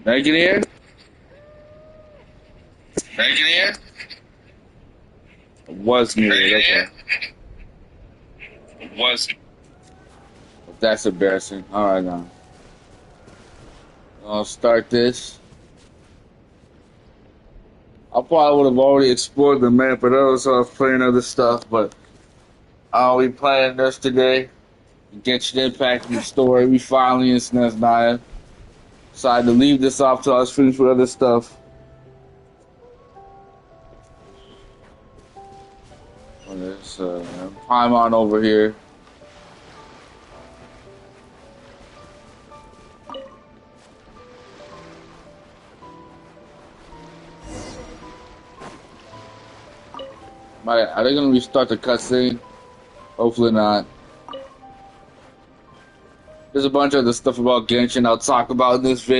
Megan here? Megan here? Was muted, Megan okay. here? Was. That's embarrassing. Alright now. I'll start this. I probably would have already explored the map, but I was playing other stuff, but I'll be playing this today. Genshin Impact the story. We finally in Snezhnaya. Decided to leave this off till I was finished with other stuff. There's Paimon over here. Are they gonna restart the cutscene? Hopefully not. There's a bunch of other stuff about Genshin I'll talk about in this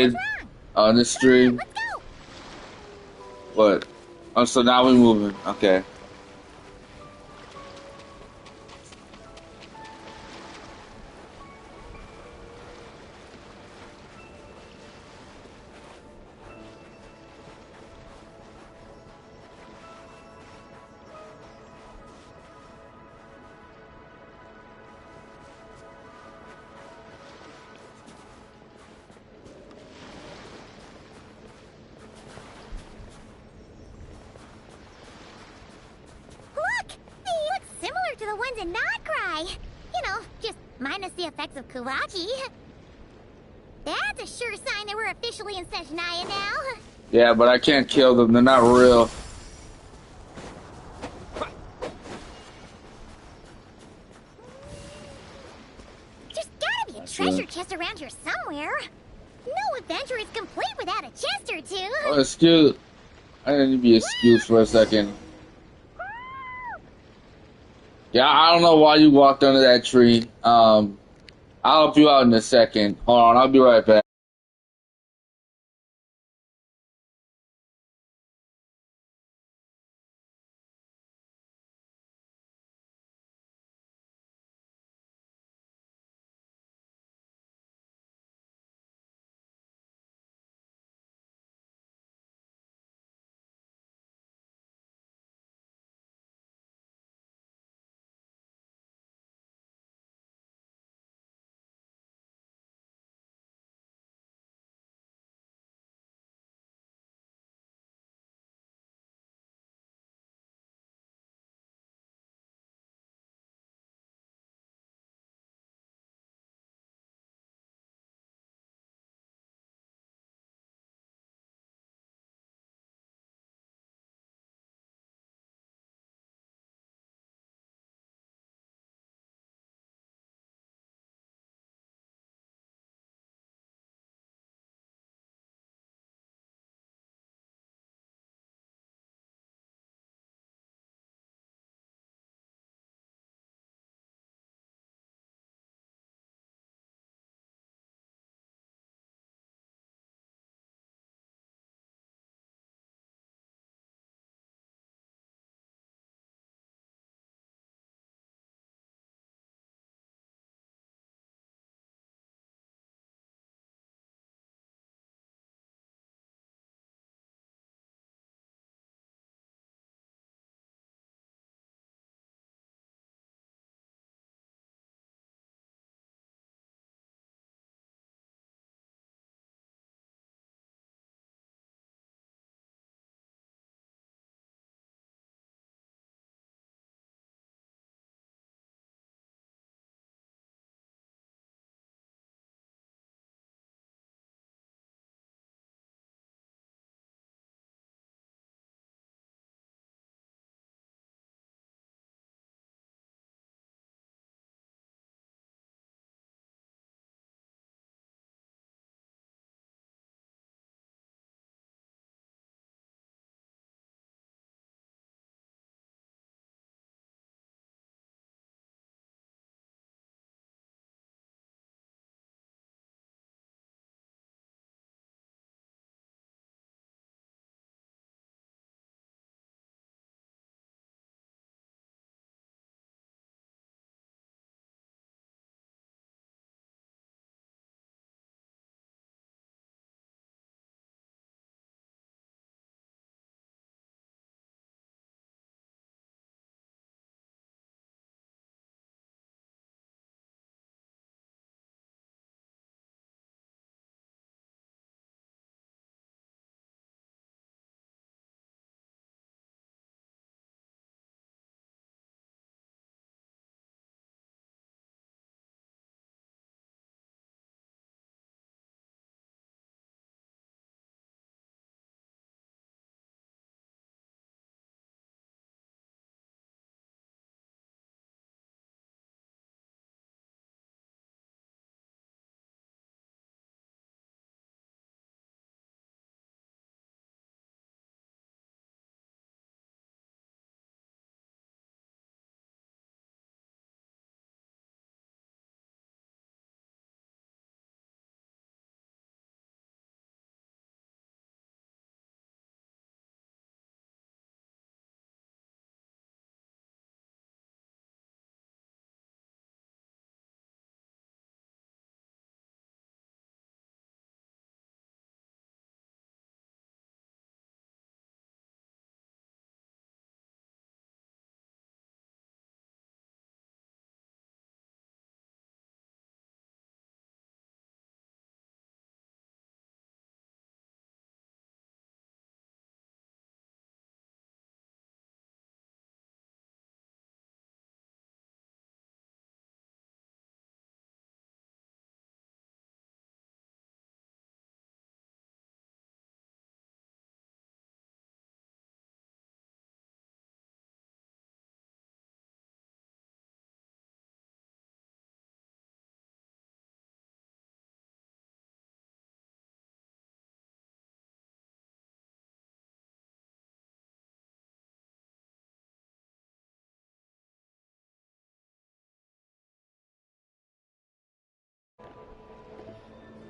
on this stream. Let's go! But so now we're moving. Okay. Look! They look similar to the ones in Notcry. You know, just minus the effects of Kurachi. That's a sure sign that we're officially in Snezhnaya now. Yeah, but I can't kill them. They're not real. There's gotta be a treasure chest around here somewhere. No adventure is complete without a chest or two. Oh, excuse. I need to be excused for a second. Yeah, I don't know why you walked under that tree. I'll help you out in a second. Hold on, I'll be right back.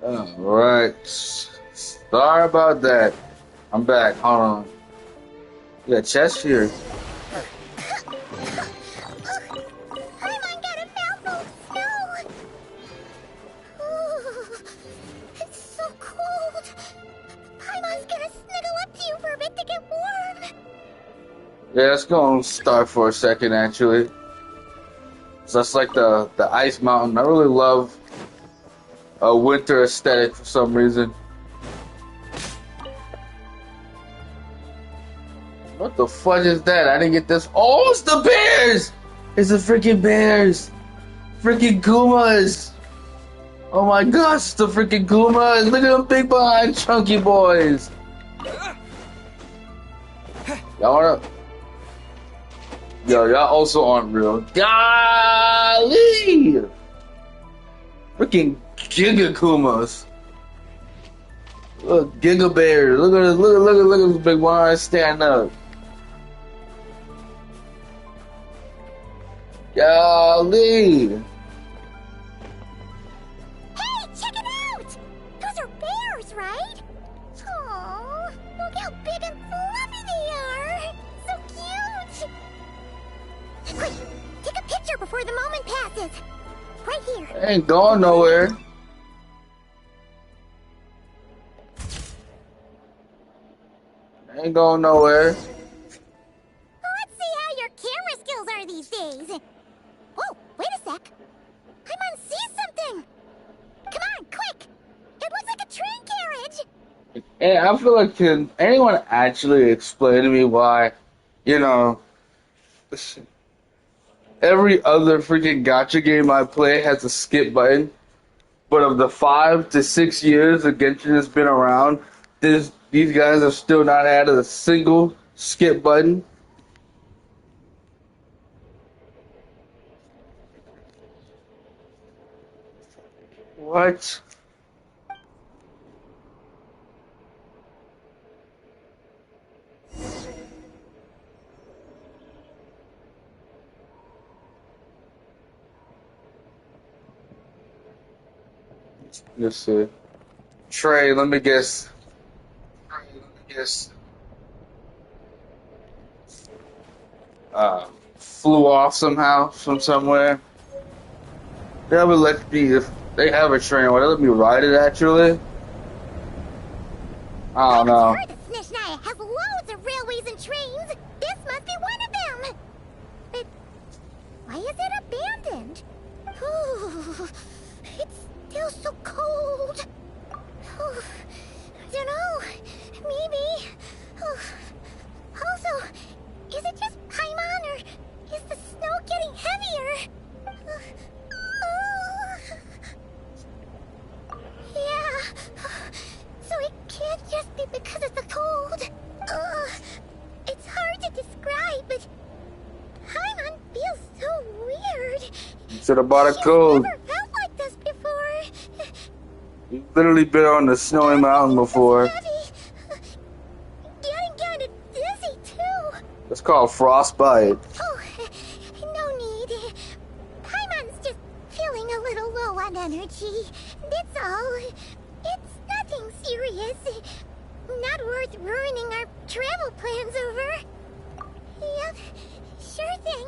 Alright. Sorry about that. I'm back. Hold on. We got chest here. Paimon got a mouthful of snow! Ooh, it's so cold! Paimon's gonna snuggle up to you for a bit to get warm! Yeah, it's gonna start for a second actually. So that's like the ice mountain. I really love a winter aesthetic for some reason. What the fudge is that? I didn't get this. Oh, it's the bears! It's the freaking bears! Freaking Gumas! Oh my gosh, it's the freaking Gumas! Look at them big behind chunky boys! Y'all wanna... Yo, y'all also aren't real. Golly! Freaking Giga Kumas. Look, Giga Bears. Look at this big one stand up. Golly! Hey, check it out! Those are bears, right? Aww, look how big and fluffy they are! So cute! Quick, take a picture before the moment passes. Right here. Ain't going nowhere. Ain't going nowhere. Let's see how your camera skills are these days. Whoa, wait a sec. Paimon sees something. Come on, quick. It looks like a train carriage. Hey, I feel like, can anyone actually explain to me why, you know, every other freaking gacha game I play has a skip button, but of the 5 to 6 years that Genshin has been around, these guys have still not added a single skip button. What? Let's see. Trey, let me guess. Flew off somehow from somewhere. They would let me, if they have a train, would they let me ride it actually? I don't know. I heard that Snezhnaya has loads of railways and trains. This must be one of them. But why is it abandoned? Ooh, it's still so cold. Ooh, don't know. Maybe. Ooh. Also, is it just Paimon or is the snow getting heavier? Yeah. So it can't just be because of the cold. It's hard to describe, but Paimon feels so weird. You should have bought a coat. She's never felt like this before. You've literally been on the snowy mountain before. Getting kind of dizzy too. It's called frostbite. Oh, no need. Paimon's just feeling a little low on energy. That's all. It's nothing serious. Not worth ruining our travel plans over. Yep, sure thing.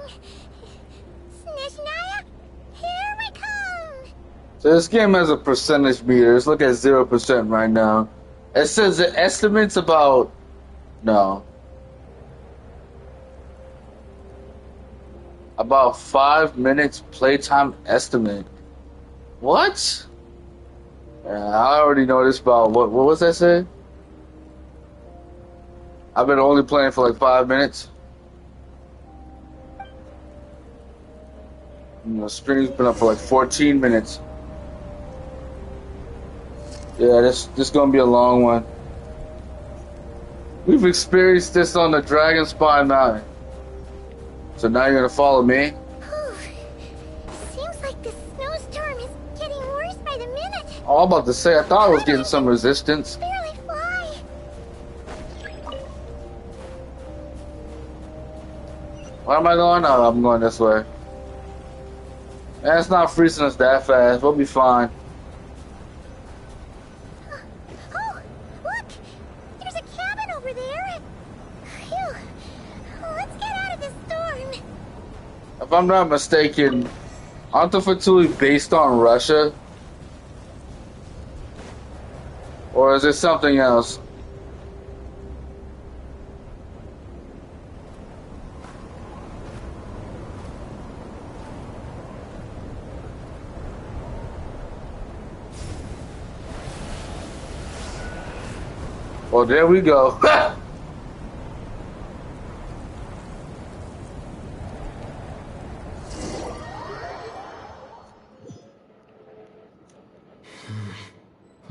Snezhnaya, here we come. So this game has a percentage meter. Let's look at 0% right now. It says the estimate's about... No. About 5 minutes playtime estimate. What? Yeah, I already know this about... What was that say? I've been only playing for like 5 minutes. And the stream's been up for like 14 minutes. Yeah, this gonna be a long one. We've experienced this on the Dragon Spine Mountain. So now you're gonna follow me? Seems like the snowstorm is getting worse by the minute. Oh, I'm about to say, I thought I was getting some resistance. Barely fly. Where am I going? Oh, I'm going this way. Man, it's not freezing us that fast. We'll be fine. If I'm not mistaken, aren't the Fatui based on Russia? Or is it something else? Well, there we go.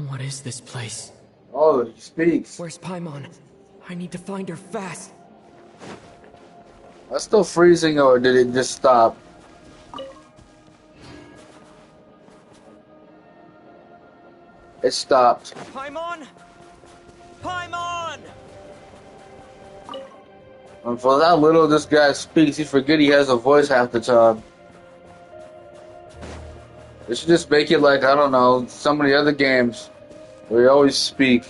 What is this place? Oh, he speaks. Where's Paimon? I need to find her fast. That's still freezing, or did it just stop? It stopped. Paimon! Paimon! And for that little this guy speaks, you forget he has a voice half the time. They should just make it like, I don't know, some of the other games where you always speak.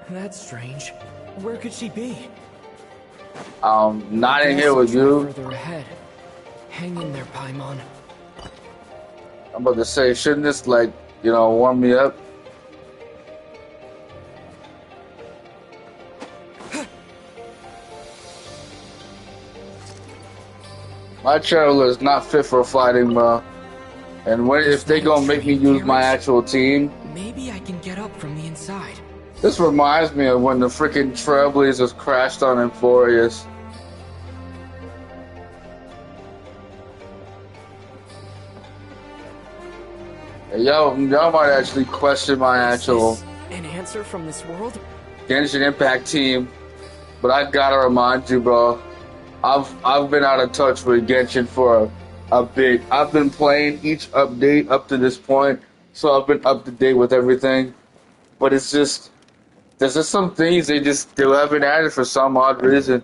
That's strange. Where could she be? Not in here with you. Further ahead. Hang in there, Paimon. I'm about to say, shouldn't this, like, you know, warm me up? My channel is not fit for fighting, bro. And if they gonna make me use my actual team, maybe I can get up from the inside. this reminds me of when the freaking Trailblazers crashed on Emphorius. Y'all might actually question my actual an answer from this world? Genshin Impact team, but I gotta remind you, bro. I've been out of touch with Genshin for a bit. I've been playing each update up to this point, so I've been up to date with everything. But it's just there's just some things they haven't added for some odd reason.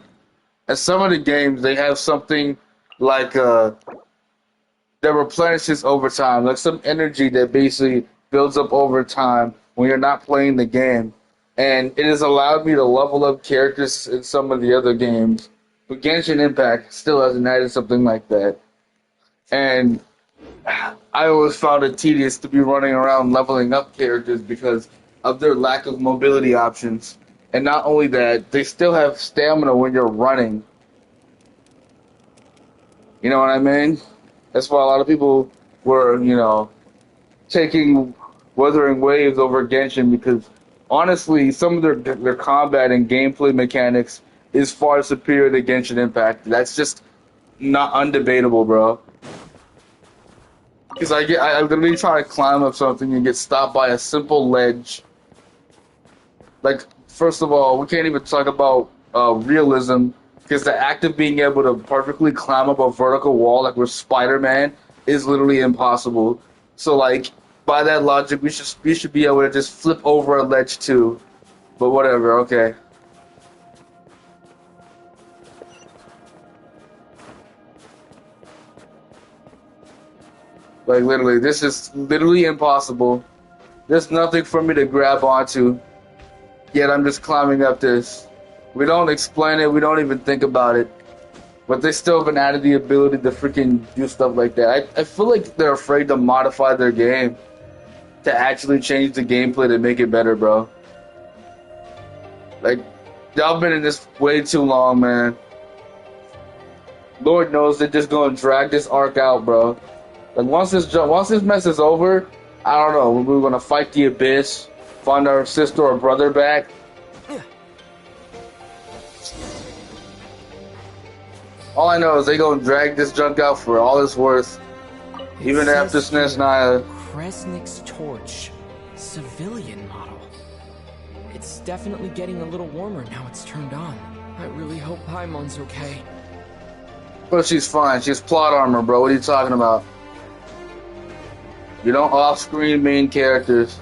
And some of the games they have something like that replenishes over time, like some energy that basically builds up over time when you're not playing the game. And it has allowed me to level up characters in some of the other games. But Genshin Impact still hasn't added something like that. And I always found it tedious to be running around leveling up characters because of their lack of mobility options. And not only that, they still have stamina when you're running. You know what I mean? That's why a lot of people were, you know, taking Wuthering Waves over Genshin because honestly, some of their combat and gameplay mechanics is far superior to Genshin Impact. That's just not undebatable, bro. Because I literally try to climb up something and get stopped by a simple ledge. Like, first of all, we can't even talk about realism, because the act of being able to perfectly climb up a vertical wall, like with Spider-Man, is literally impossible. So, like, by that logic, we should be able to just flip over a ledge too. But whatever, okay. Like, literally, this is literally impossible. There's nothing for me to grab onto. Yet I'm just climbing up this. We don't explain it, we don't even think about it. But they still haven't added the ability to freaking do stuff like that. I feel like they're afraid to modify their game. To actually change the gameplay to make it better, bro. Like, y'all been in this way too long, man. Lord knows they're just gonna drag this arc out, bro. Like, once this mess is over, I don't know, we're gonna fight the Abyss, find our sister or brother back. All I know is they gonna drag this junk out for all it's worth. Even after Snezhnaya. Kresnik's torch. Civilian model. It's definitely getting a little warmer now it's turned on. I really hope Paimon's okay. But she's fine. She has plot armor, bro. What are you talking about? You don't off-screen main characters.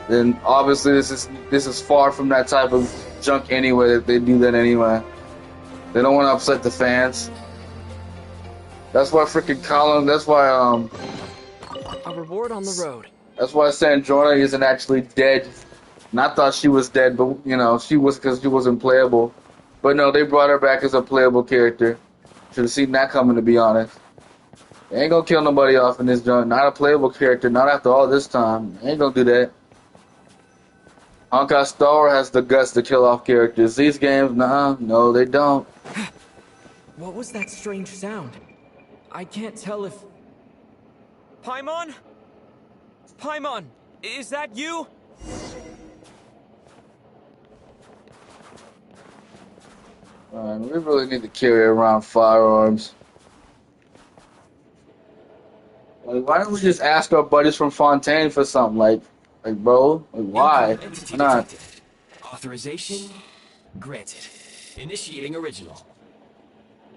Then obviously this is far from that type of junk anyway. That they do that anyway. They don't want to upset the fans. That's why freaking Colin. That's why A reward on the road. That's why Snezhnaya isn't actually dead. And I thought she was dead, but you know she was because she wasn't playable. But no, they brought her back as a playable character. Should have seen that coming, to be honest. They ain't gonna kill nobody off in this joint. Not a playable character. Not after all this time. They ain't gonna do that. Honkai Star has the guts to kill off characters. These games, nah, no, they don't. What was that strange sound? I can't tell if... Paimon? Paimon, is that you? Man, we really need to carry around firearms. Like, why don't we just ask our buddies from Fontaine for something? Like bro, why? Entity Why not? detected. Authorization granted. Initiating original.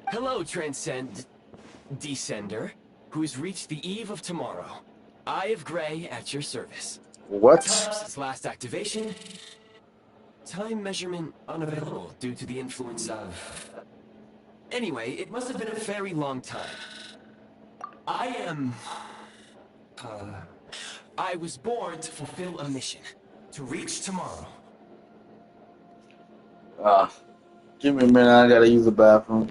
Hello, Descender, who's reached the eve of tomorrow. Eye of Grey at your service. What? Time since last activation. Time measurement unavailable due to the influence of... Anyway, it must have been a very long time. I was born to fulfill a mission. To reach tomorrow. Give me a minute, I gotta use the bathroom.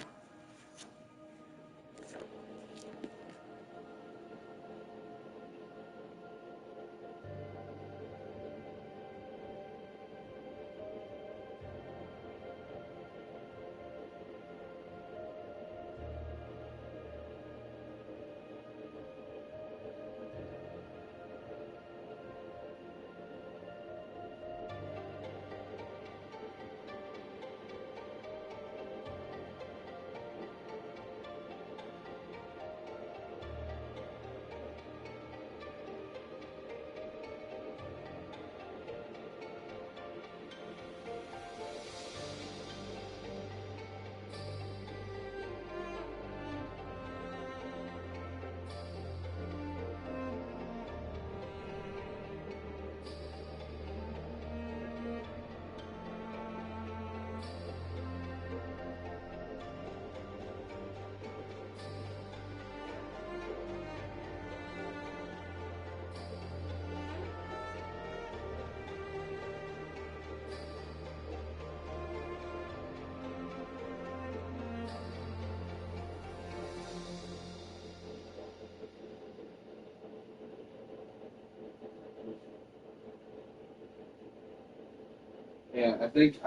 Yeah, I think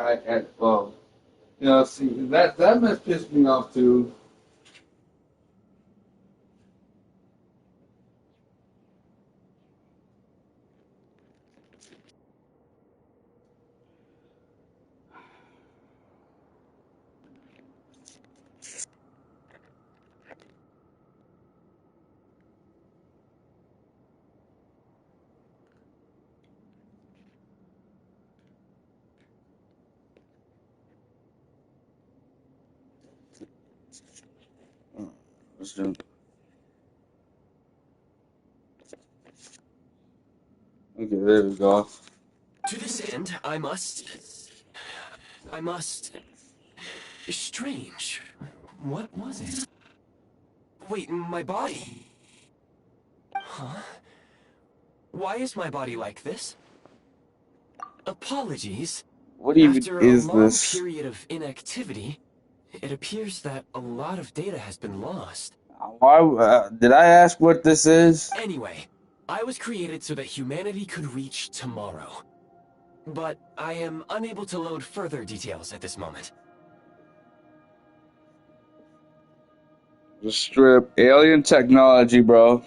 well, see, that must piss me off too. Let's do. Okay, there we go. To this end, I must... Strange. What was it? Wait, my body? Huh? Why is my body like this? Apologies. What even After is a long this? period of inactivity, it appears that a lot of data has been lost. Why did I ask what this is? Anyway, I was created so that humanity could reach tomorrow. But I am unable to load further details at this moment. The strip alien technology, bro.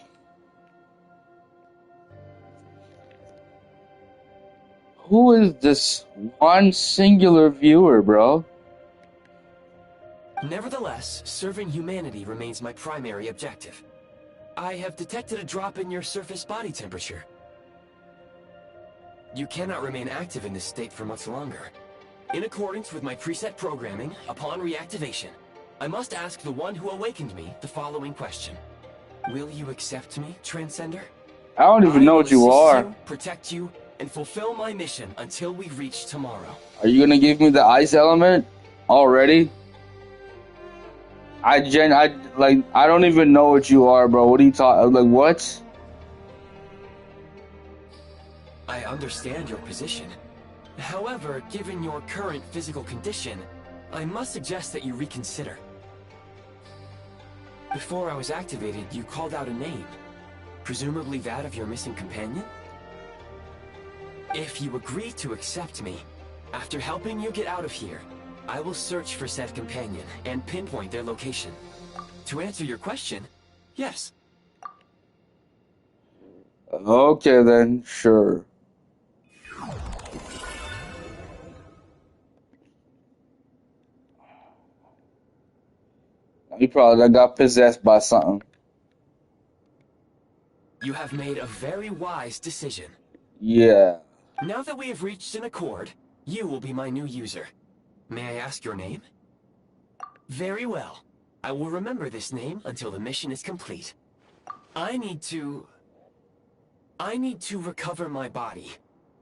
Who is this one singular viewer, bro? Nevertheless, serving humanity remains my primary objective. I have detected a drop in your surface body temperature. You cannot remain active in this state for much longer. In accordance with my preset programming, upon reactivation, I must ask the one who awakened me the following question. Will you accept me, Transcender? I don't even know what you are. You, protect you, and fulfill my mission until we reach tomorrow. Are you gonna give me the ice element already? I don't even know what you are, bro. What are you talking? Like, what? I understand your position. However, given your current physical condition, I must suggest that you reconsider. Before I was activated, you called out a name. Presumably that of your missing companion? If you agree to accept me, after helping you get out of here, I will search for said companion and pinpoint their location. To answer your question, yes. Okay then, sure. He probably done got possessed by something. You have made a very wise decision. Yeah. Now that we have reached an accord, you will be my new user. May I ask your name? Very well. I will remember this name until the mission is complete. I need to recover my body,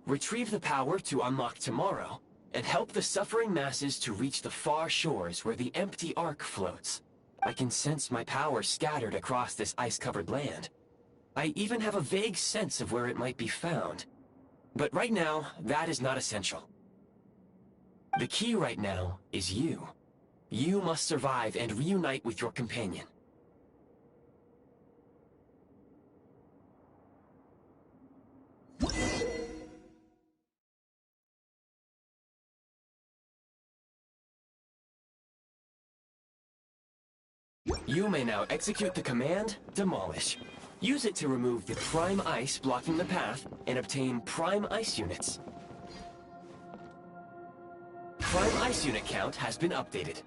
retrieve the power to unlock tomorrow, and help the suffering masses to reach the far shores where the empty ark floats. I can sense my power scattered across this ice-covered land. I even have a vague sense of where it might be found. But right now, that is not essential. The key right now is you. You must survive and reunite with your companion. You may now execute the command, Demolish. Use it to remove the Prime Ice blocking the path and obtain Prime Ice units. Prime Ice unit count has been updated.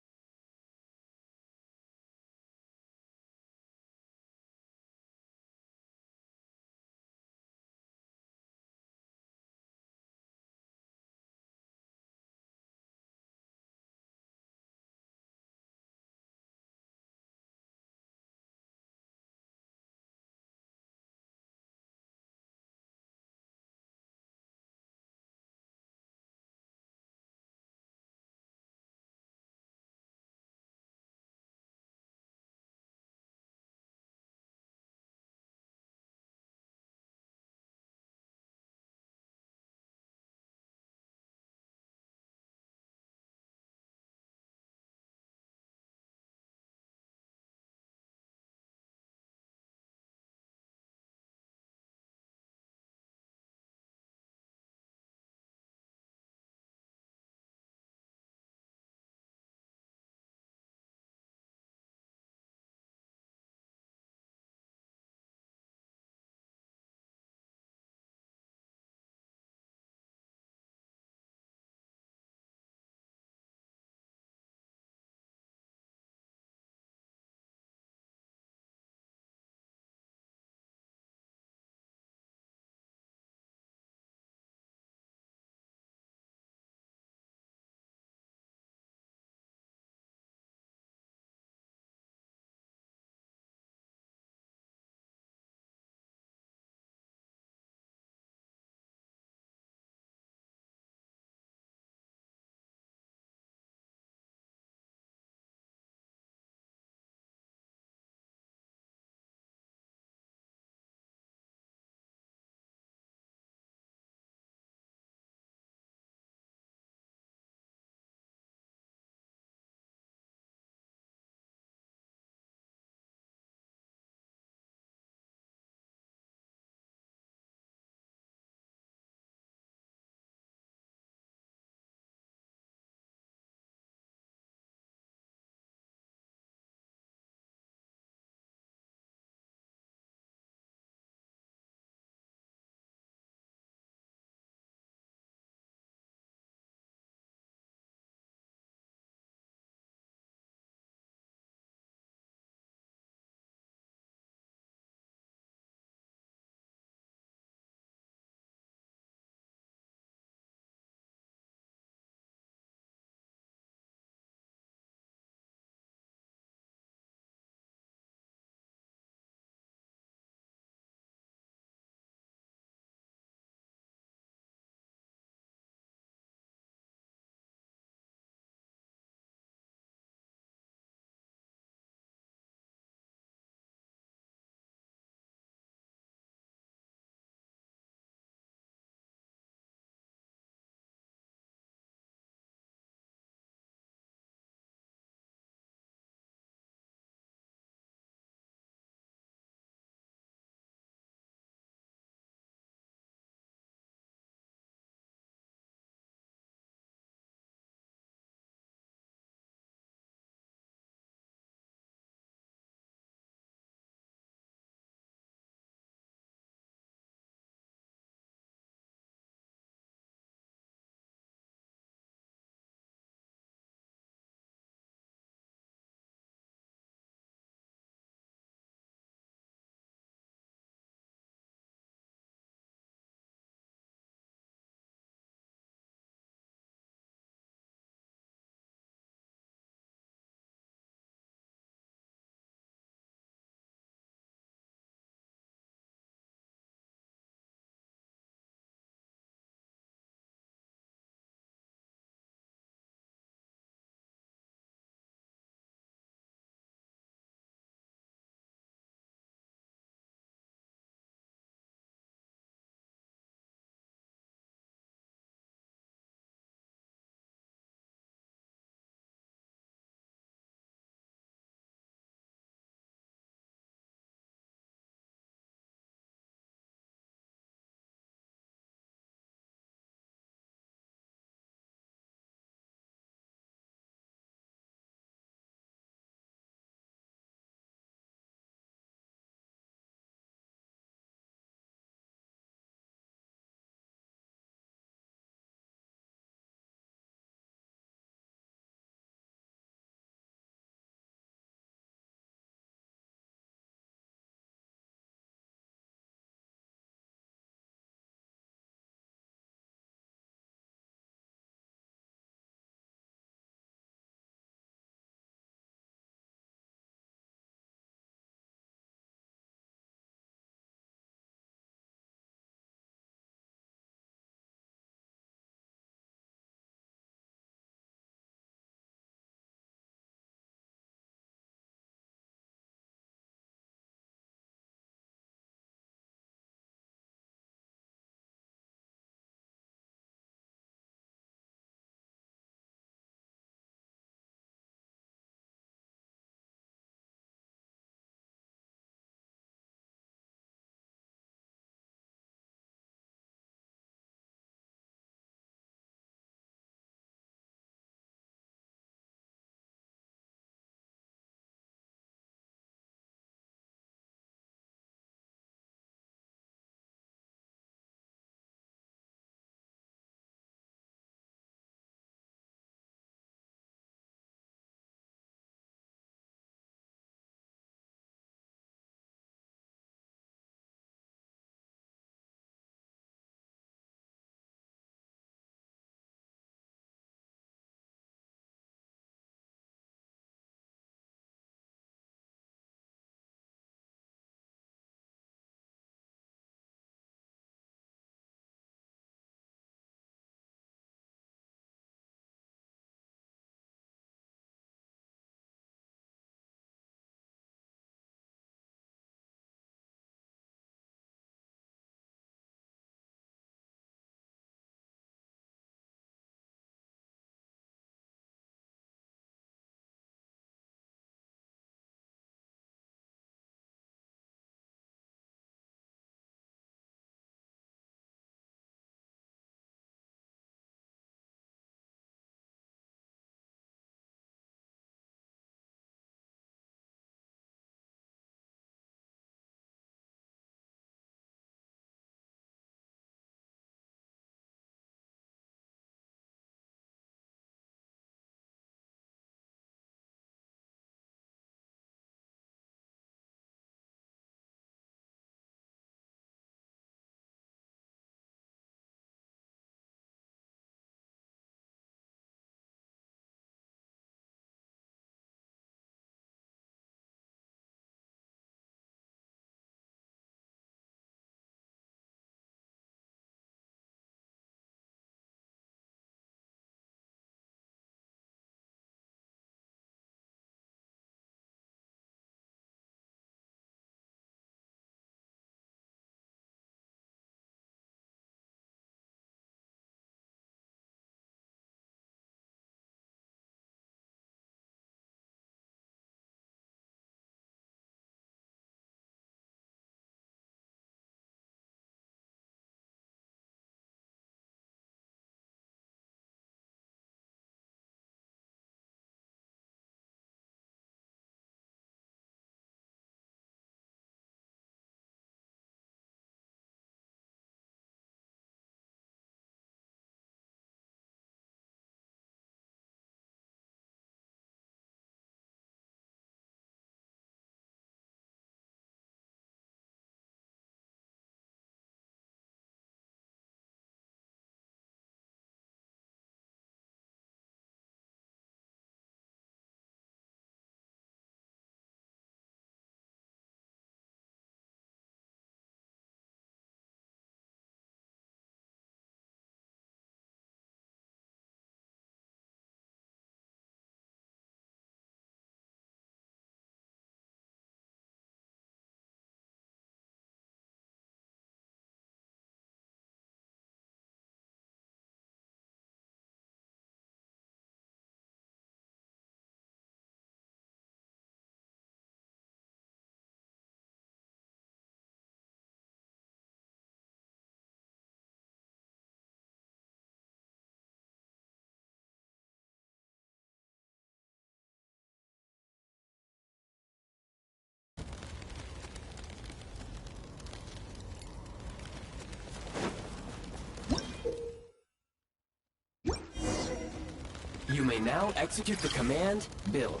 You may now execute the command, build.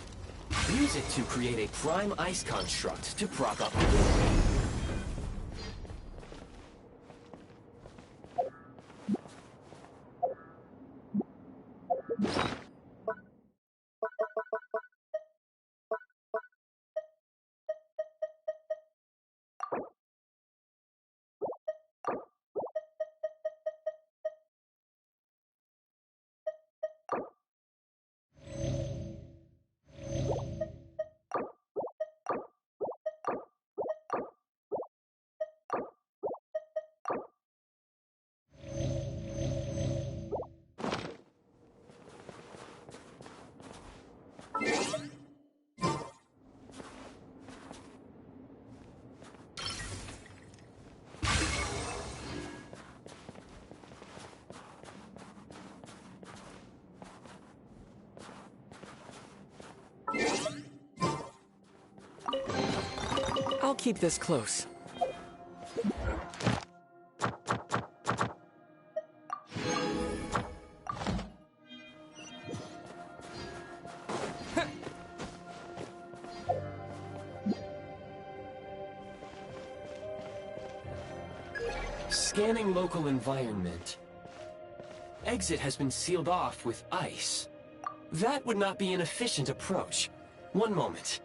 Use it to create a prime ice construct to prop up the building. I'll keep this close. Scanning local environment. Exit has been sealed off with ice. That would not be an efficient approach. One moment.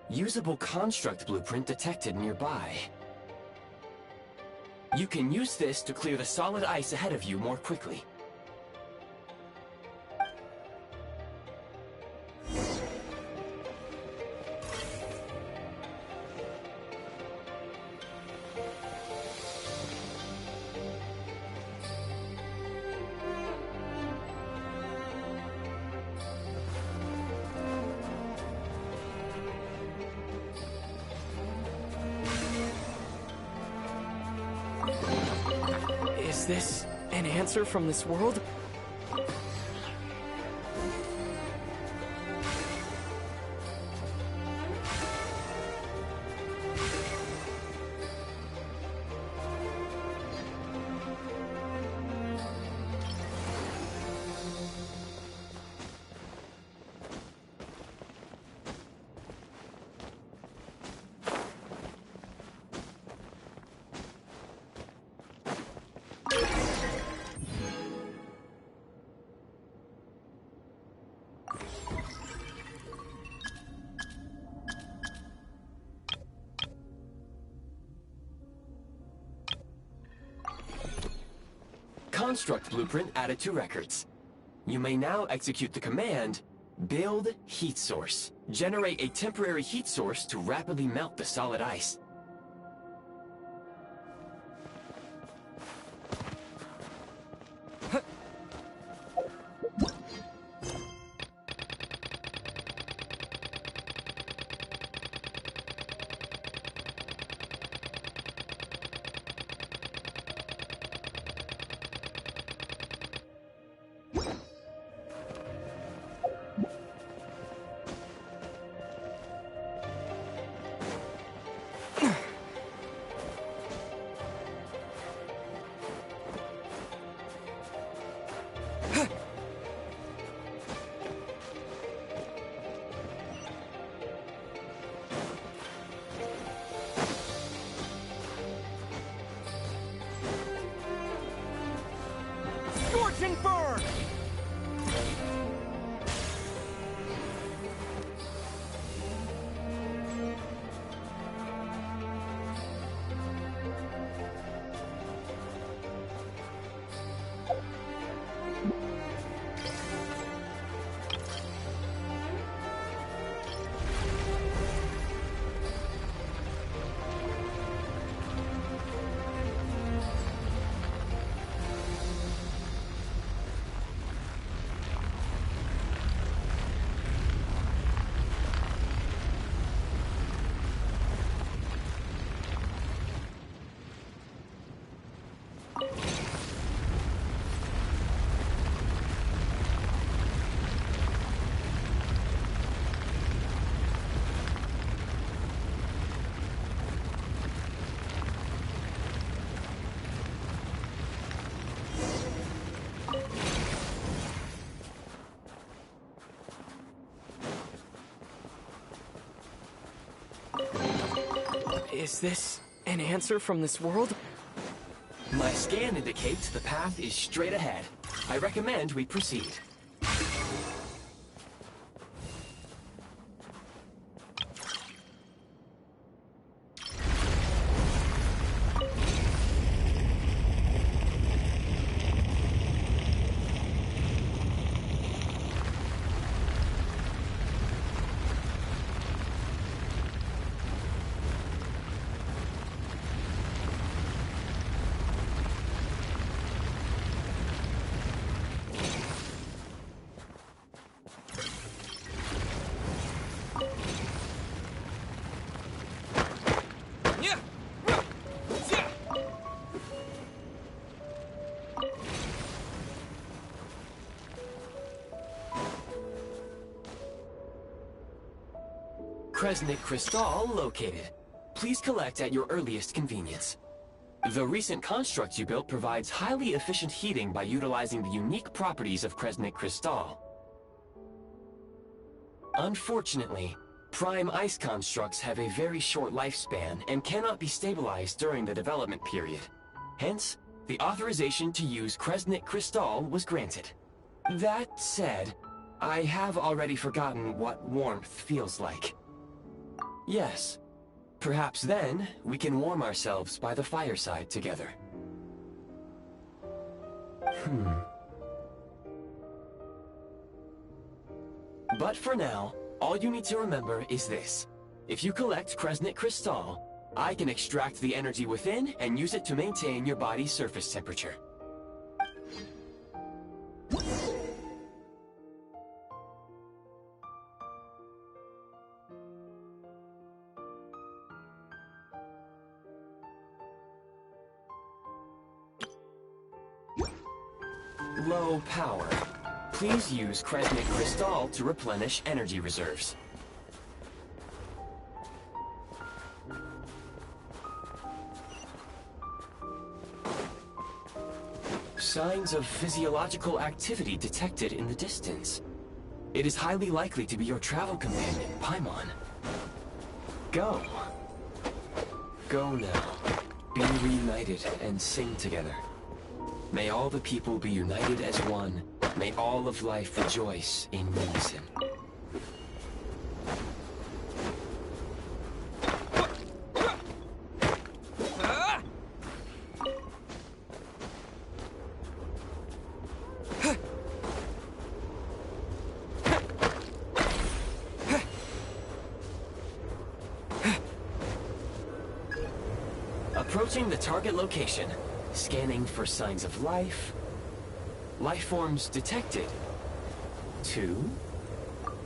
Usable construct blueprint detected nearby. You can use this to clear the solid ice ahead of you more quickly. Is this an answer from this world? Construct blueprint added to records. You may now execute the command, build heat source. Generate a temporary heat source to rapidly melt the solid ice. Is this an answer from this world? My scan indicates the path is straight ahead. I recommend we proceed. Kresnik Crystal located. Please collect at your earliest convenience. The recent construct you built provides highly efficient heating by utilizing the unique properties of Kresnik Crystal. Unfortunately, prime ice constructs have a very short lifespan and cannot be stabilized during the development period. Hence, the authorization to use Kresnik Crystal was granted. That said, I have already forgotten what warmth feels like. Yes. Perhaps then, we can warm ourselves by the fireside together. But for now, all you need to remember is this. If you collect Kresnik Crystal, I can extract the energy within and use it to maintain your body's surface temperature. Low power. Please use Kresnik Crystal to replenish energy reserves. Signs of physiological activity detected in the distance. It is highly likely to be your travel companion, Paimon. Go. Go now. Be reunited and sing together. May all the people be united as one. May all of life rejoice in unison. Approaching the target location. Scanning for signs of life. Life forms detected. 2.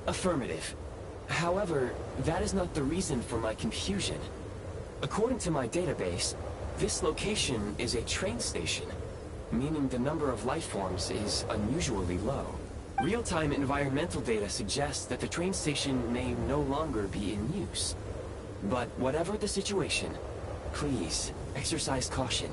Affirmative. However, that is not the reason for my confusion. According to my database, this location is a train station, meaning the number of life forms is unusually low. Real-time environmental data suggests that the train station may no longer be in use. But whatever the situation, please exercise caution.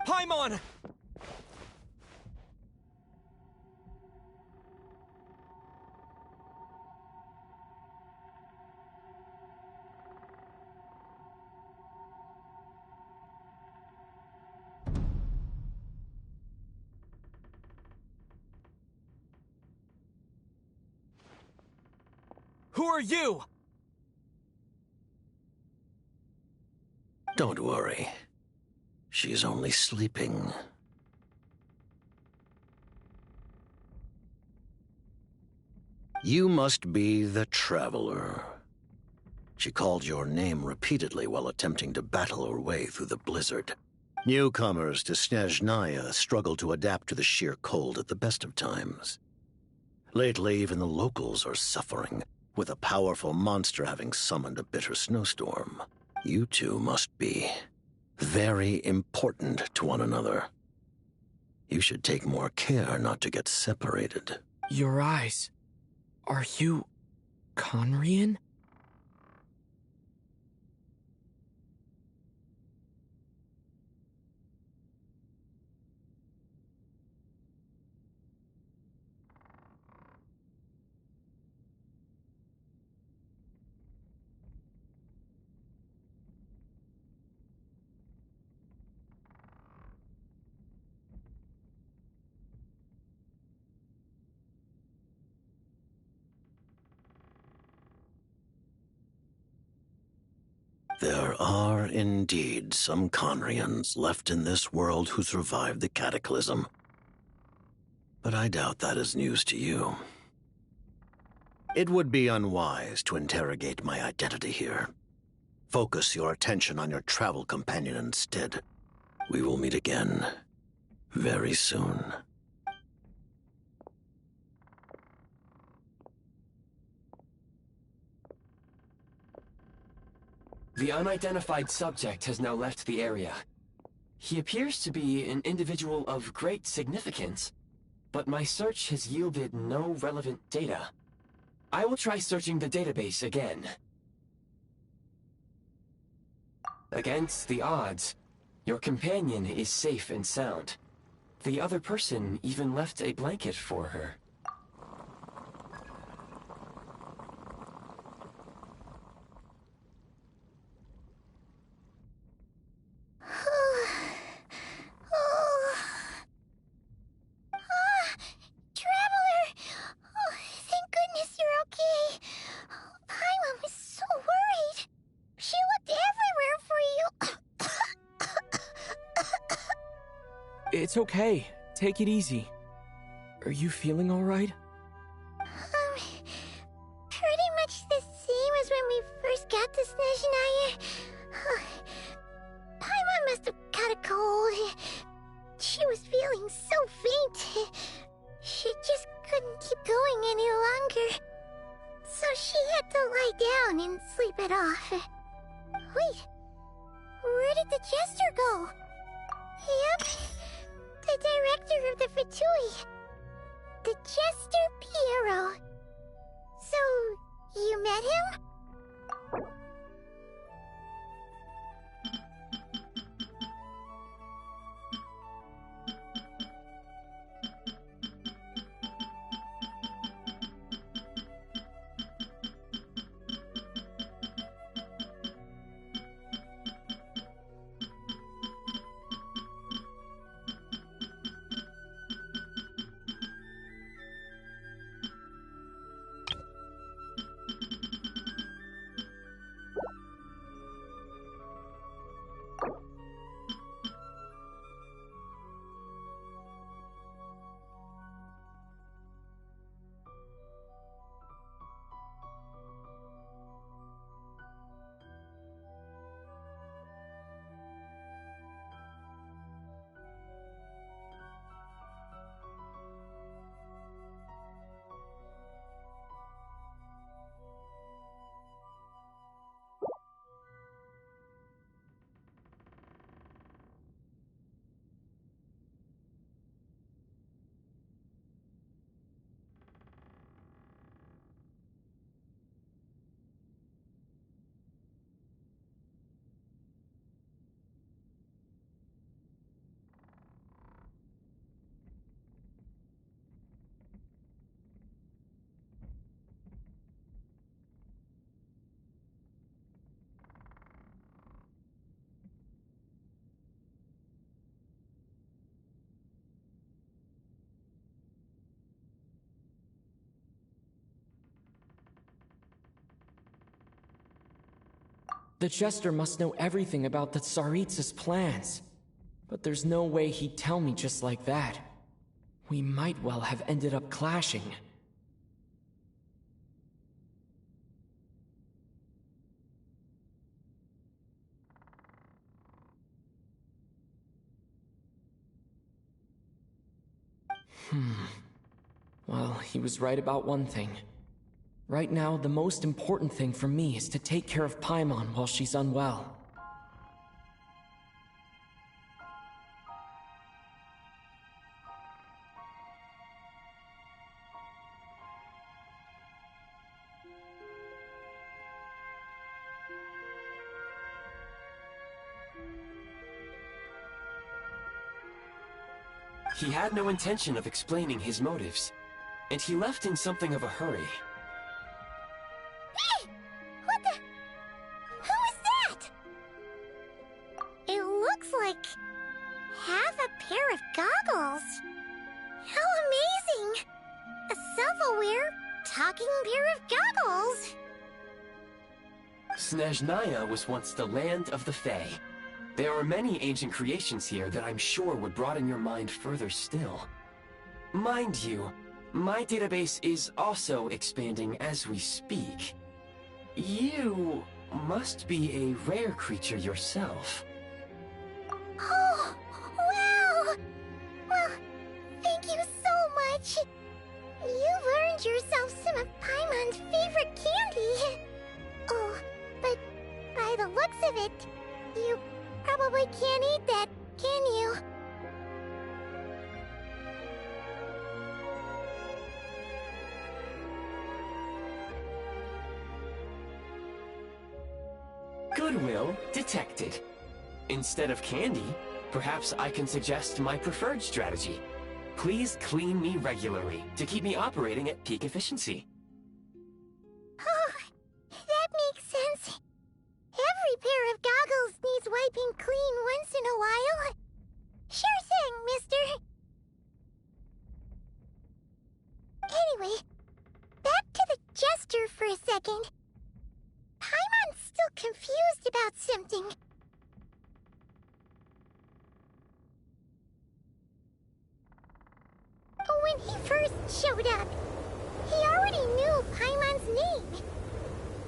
Paimon! Who are you? Don't worry. She's only sleeping. You must be the Traveler. She called your name repeatedly while attempting to battle her way through the blizzard. Newcomers to Snezhnaya struggle to adapt to the sheer cold at the best of times. Lately, even the locals are suffering, with a powerful monster having summoned a bitter snowstorm. You two must be very important to one another. You should take more care not to get separated. Your eyes. Are you Conrian? There are indeed some Conrians left in this world who survived the cataclysm. But I doubt that is news to you. It would be unwise to interrogate my identity here. Focus your attention on your travel companion instead. We will meet again very soon. The unidentified subject has now left the area. He appears to be an individual of great significance, but my search has yielded no relevant data. I will try searching the database again. Against the odds, your companion is safe and sound. The other person even left a blanket for her. Traveler! Oh, thank goodness you're okay. Paimon was so worried. She looked everywhere for you. It's okay. Take it easy. Are you feeling alright? Pretty much the same as when we first got to Snezhnaya. Paimon must have caught a cold. She was feeling so faint. She just couldn't keep going any longer. So she had to lie down and sleep it off. Wait, where did the jester go? Yep, the director of the Fatui. The Jester Piero. So, you met him? The Jester must know everything about the Tsaritsa's plans. But there's no way he'd tell me just like that. We might well have ended up clashing. Well, he was right about one thing. Right now, the most important thing for me is to take care of Paimon while she's unwell. He had no intention of explaining his motives, and he left in something of a hurry. Hey! What the... Who is that? It looks like... half a pair of goggles. How amazing! A self-aware, talking pair of goggles. Snezhnaya was once the land of the Fae. There are many ancient creations here that I'm sure would broaden your mind further still. Mind you, my database is also expanding as we speak. You must be a rare creature yourself. Oh, wow! Well, thank you so much. You've earned yourself some of Paimon's favorite candy. Oh, but by the looks of it, you probably can't eat that, can you? Goodwill detected. Instead of candy, perhaps I can suggest my preferred strategy. Please clean me regularly to keep me operating at peak efficiency. Oh, that makes sense. Every pair of goggles needs wiping clean once in a while. Sure thing, mister. Anyway, back to the Jester for a second. Paimon's still confused about something. When he first showed up, he already knew Paimon's name.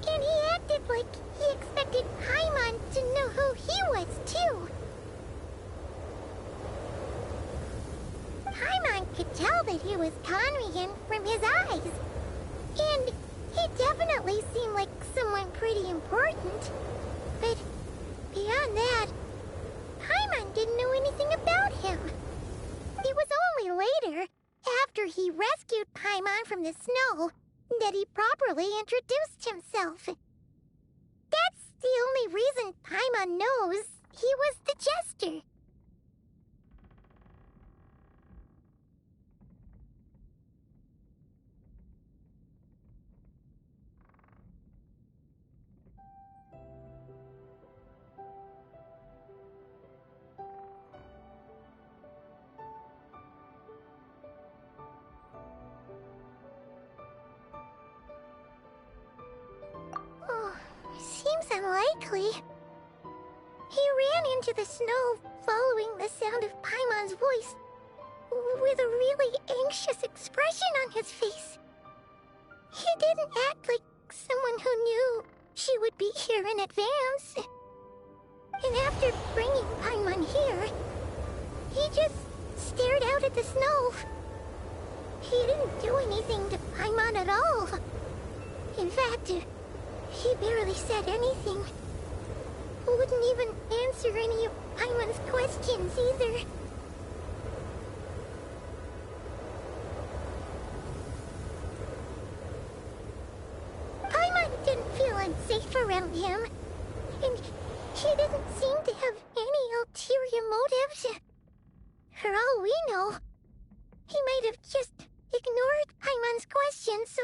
And he acted like he expected Paimon to know who he was, too. Paimon could tell that he was Conrian from his eyes. And he definitely seemed like someone pretty important. But beyond that, Paimon didn't know anything about him. It was only later, after he rescued Paimon from the snow, that he properly introduced himself. That's the only reason Paimon knows he was the Jester. Oh, seems unlikely. He ran into the snow following the sound of Paimon's voice, with a really anxious expression on his face. He didn't act like someone who knew she would be here in advance. And after bringing Paimon here, he just stared out at the snow. He didn't do anything to Paimon at all. In fact, he barely said anything. Wouldn't even answer any of Paimon's questions either. Paimon didn't feel unsafe around him, and he didn't seem to have any ulterior motives. For all we know, he might have just ignored Paimon's questions so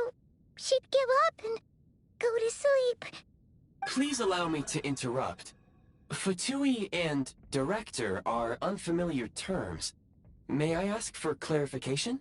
she'd give up and go to sleep. Please allow me to interrupt. Fatui and director are unfamiliar terms. May I ask for clarification?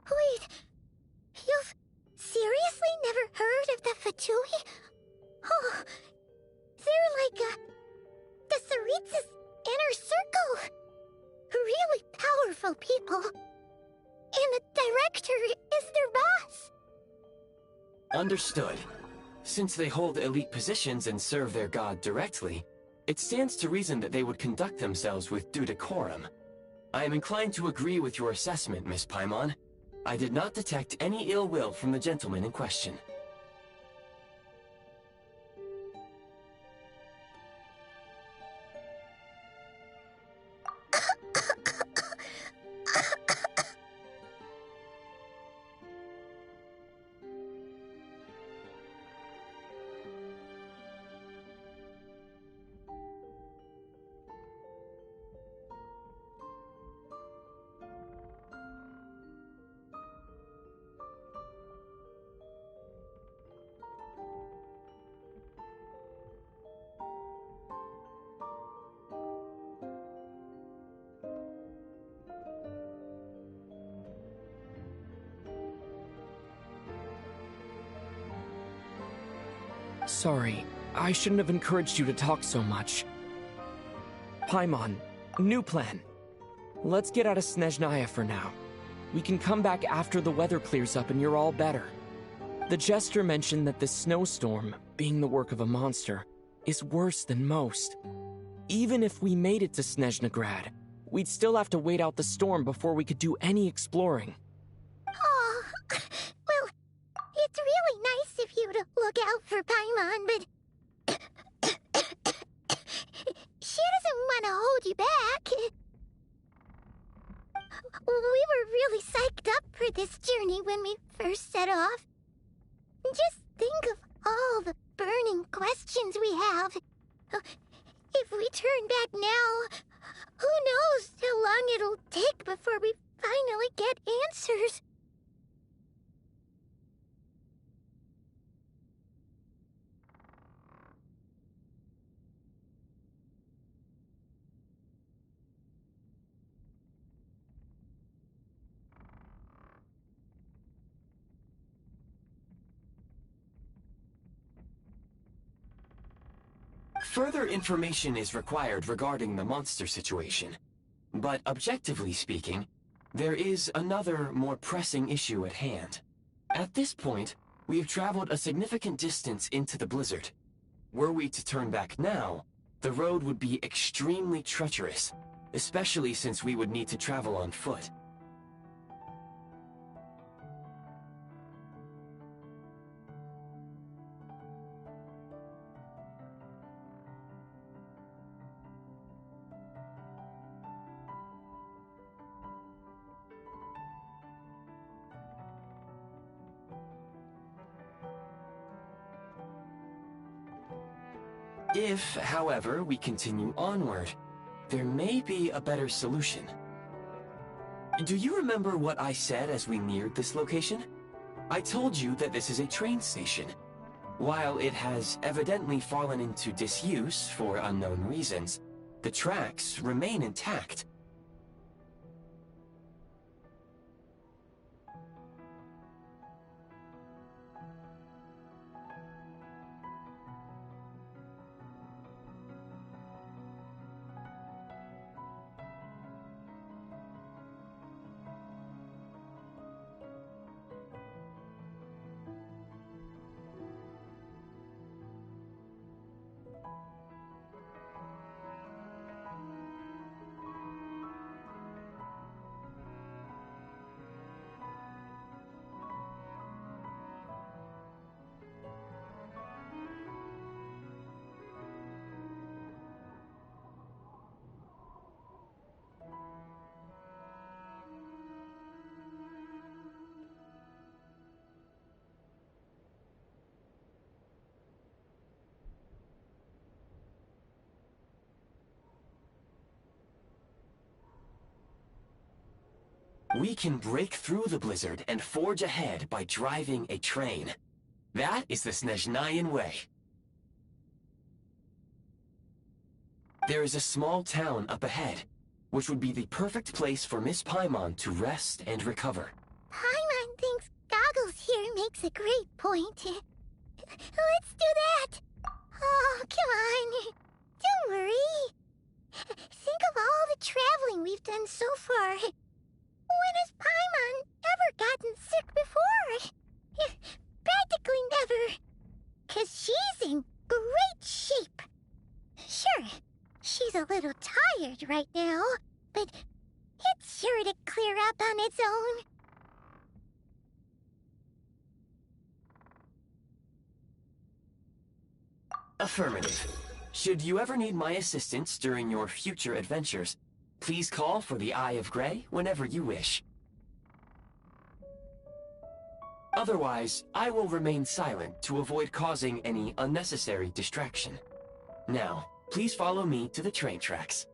Wait, you've seriously never heard of the Fatui? Oh, they're like the Tsaritsa's inner circle. Really powerful people. And the director is their boss. Understood. Since they hold elite positions and serve their god directly, it stands to reason that they would conduct themselves with due decorum. I am inclined to agree with your assessment, Miss Paimon. I did not detect any ill will from the gentleman in question. Sorry, I shouldn't have encouraged you to talk so much. Paimon, new plan. Let's get out of Snezhnaya for now. We can come back after the weather clears up and you're all better. The Jester mentioned that this snowstorm, being the work of a monster, is worse than most. Even if we made it to Snezhnegrad, we'd still have to wait out the storm before we could do any exploring. Oh, well, it's really nice of you to look out for Paimon, but she doesn't want to hold you back. We were really psyched up for this journey when we first set off. Just think of all the burning questions we have. If we turn back now, who knows how long it'll take before we finally get answers. Further information is required regarding the monster situation. But objectively speaking, there is another, more pressing issue at hand. At this point, we have traveled a significant distance into the blizzard. Were we to turn back now, the road would be extremely treacherous, especially since we would need to travel on foot. If, however, we continue onward, there may be a better solution. Do you remember what I said as we neared this location? I told you that this is a train station. While it has evidently fallen into disuse for unknown reasons, the tracks remain intact. We can break through the blizzard and forge ahead by driving a train. That is the Snezhnayan way. There is a small town up ahead, which would be the perfect place for Miss Paimon to rest and recover. Paimon thinks Goggles here makes a great point. Let's do that! Oh, come on. Don't worry. Think of all the traveling we've done so far. When has Paimon ever gotten sick before? Practically never. 'Cause she's in great shape. Sure, she's a little tired right now, but it's sure to clear up on its own. Affirmative. Should you ever need my assistance during your future adventures, please call for the Eye of Grey whenever you wish. Otherwise, I will remain silent to avoid causing any unnecessary distraction. Now, please follow me to the train tracks.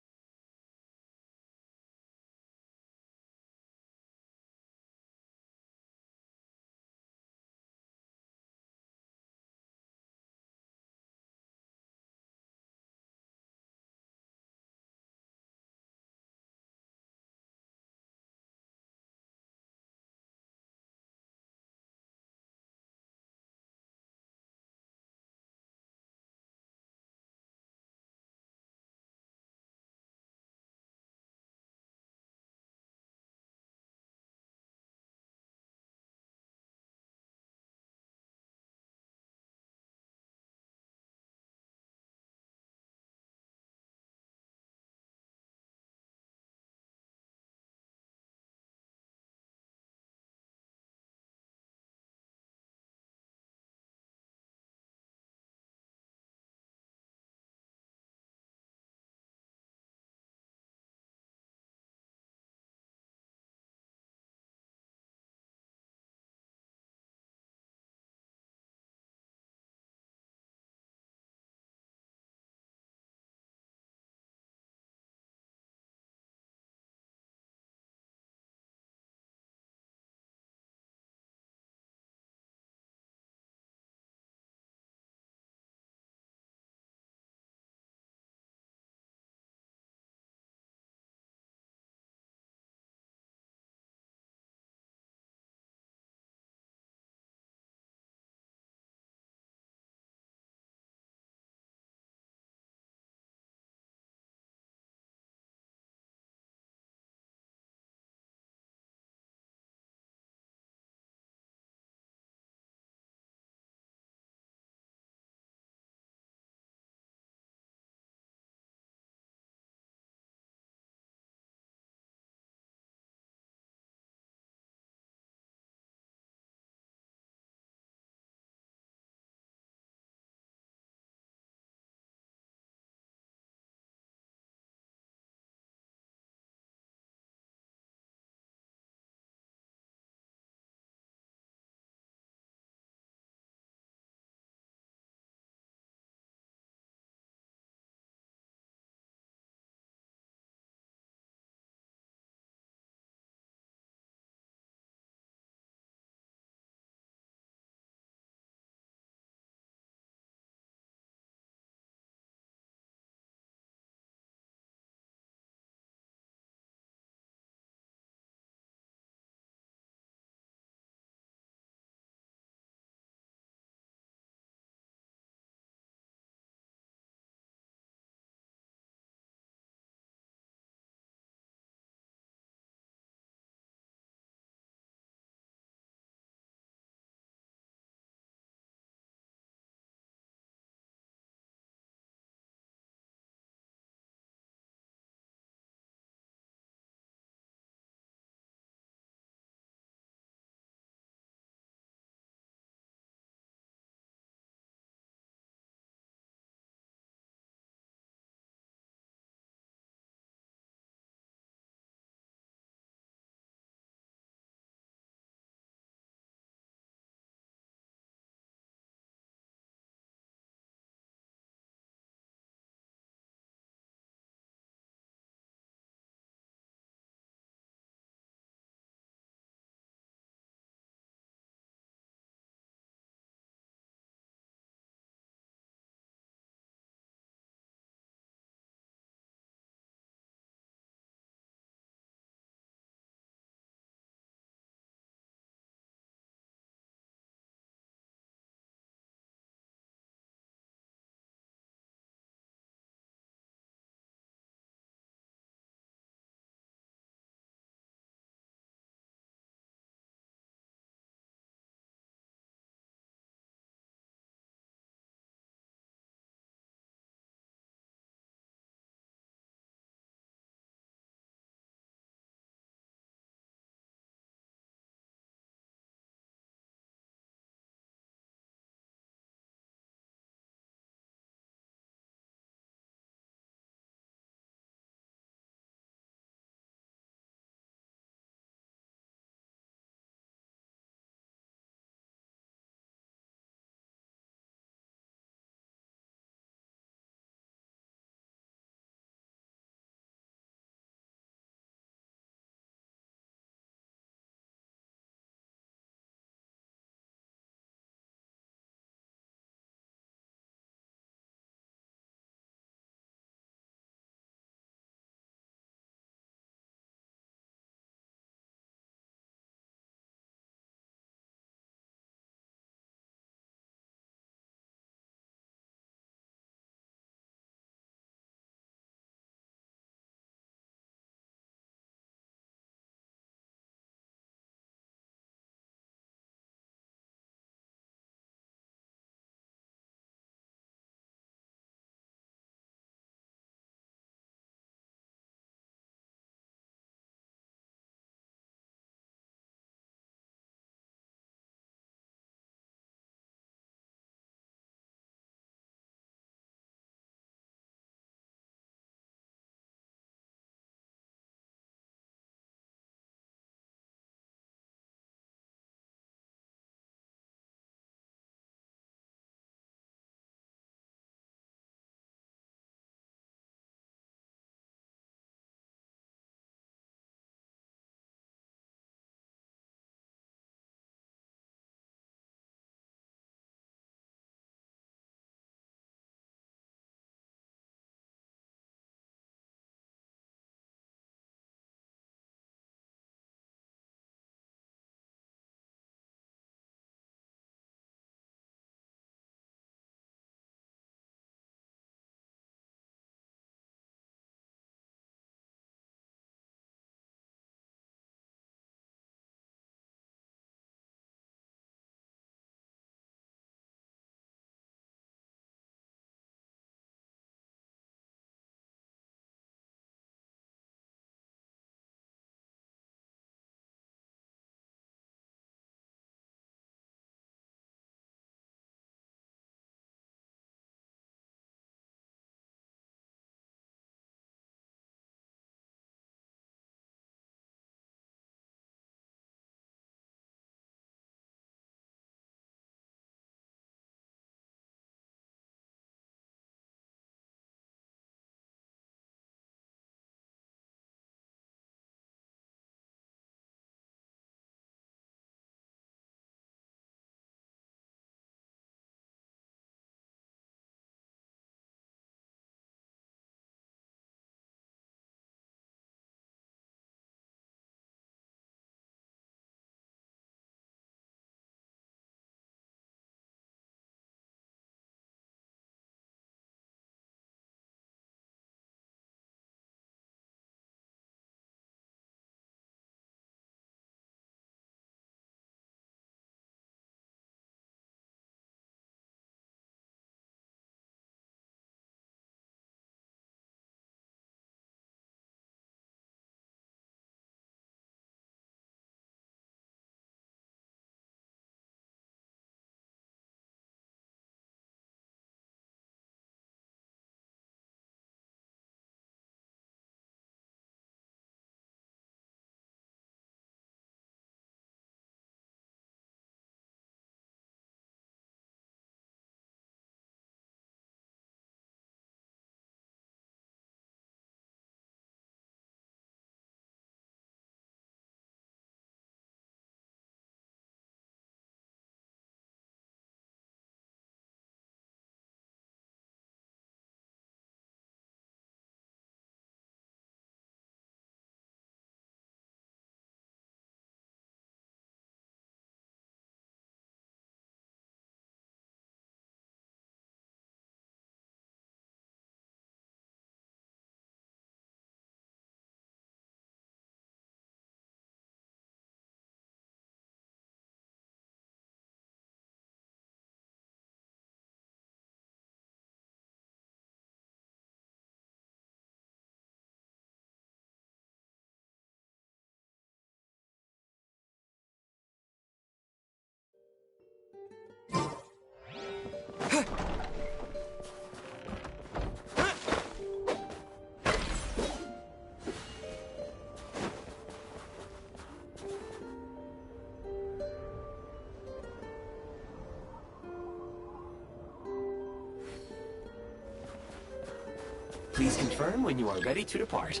Please confirm when you are ready to depart.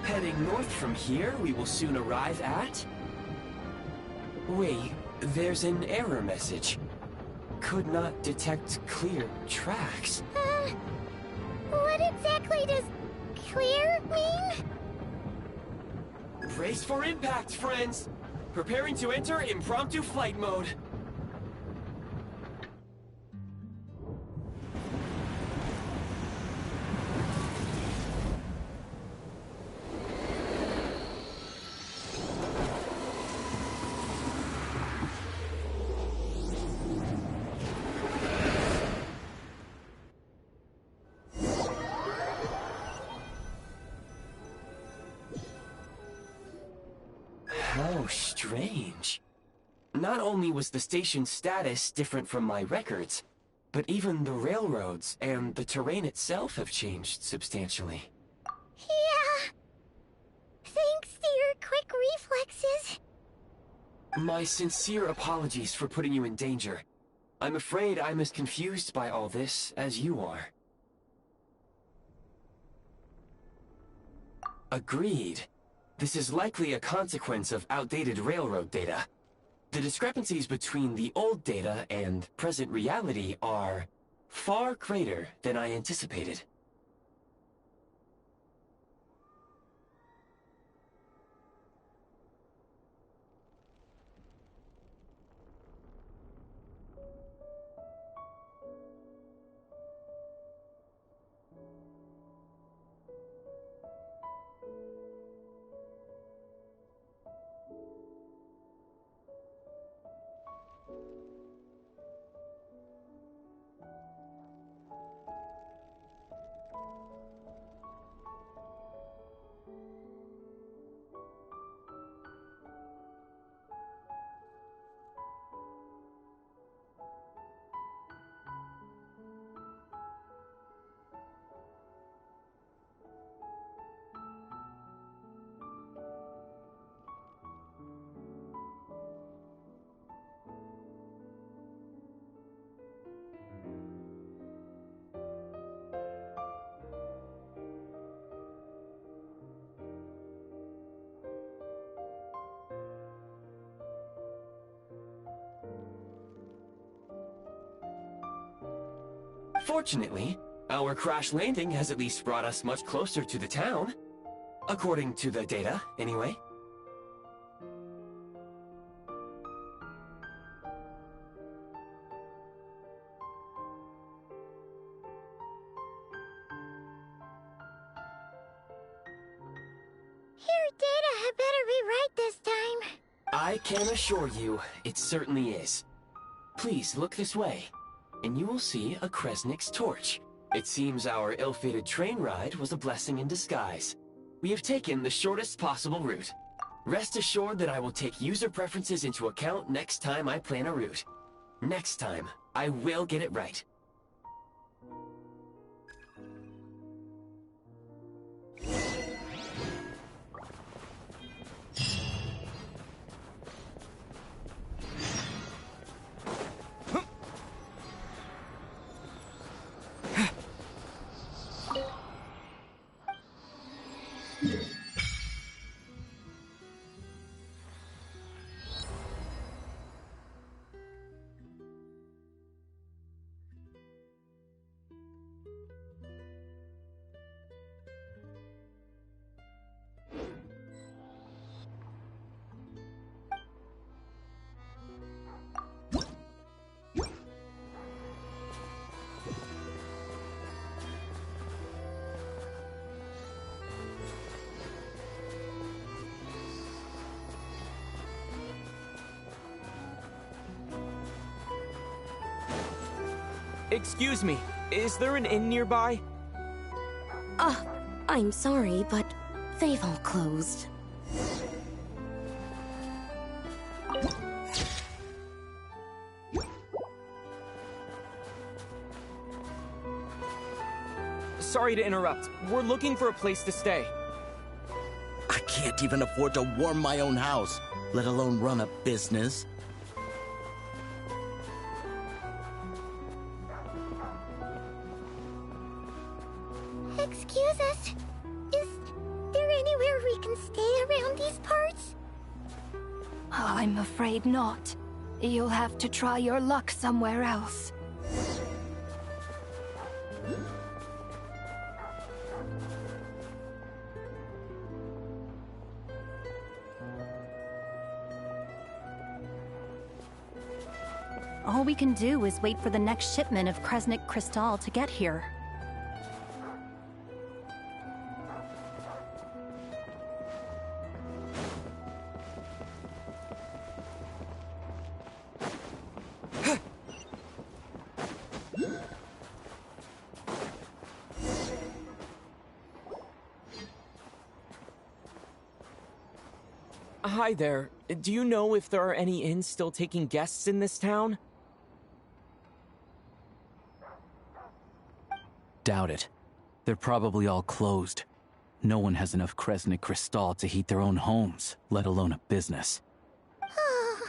Heading north from here, we will soon arrive at... Wait, there's an error message. Could not detect clear tracks. What exactly does clear mean? Brace for impact, friends! Preparing to enter impromptu flight mode. How strange. Not only was the station's status different from my records, but even the railroads and the terrain itself have changed substantially. Yeah. Thanks to your quick reflexes. My sincere apologies for putting you in danger. I'm afraid I'm as confused by all this as you are. Agreed. This is likely a consequence of outdated railroad data. The discrepancies between the old data and present reality are far greater than I anticipated. Fortunately, our crash landing has at least brought us much closer to the town. According to the data, anyway. Your data had better be right this time. I can assure you, it certainly is. Please look this way, and you will see a Kresnik's torch. It seems our ill-fated train ride was a blessing in disguise. We have taken the shortest possible route. Rest assured that I will take user preferences into account next time I plan a route. Next time, I will get it right. Excuse me, is there an inn nearby? I'm sorry, but they've all closed. Sorry to interrupt. We're looking for a place to stay. I can't even afford to warm my own house, let alone run a business. Excuse us. Is there anywhere we can stay around these parts? I'm afraid not. You'll have to try your luck somewhere else. All we can do is wait for the next shipment of Kresnik Crystal to get here. Hi there. Do you know if there are any inns still taking guests in this town? Doubt it. They're probably all closed. No one has enough Kresnik Crystal to heat their own homes, let alone a business. Oh,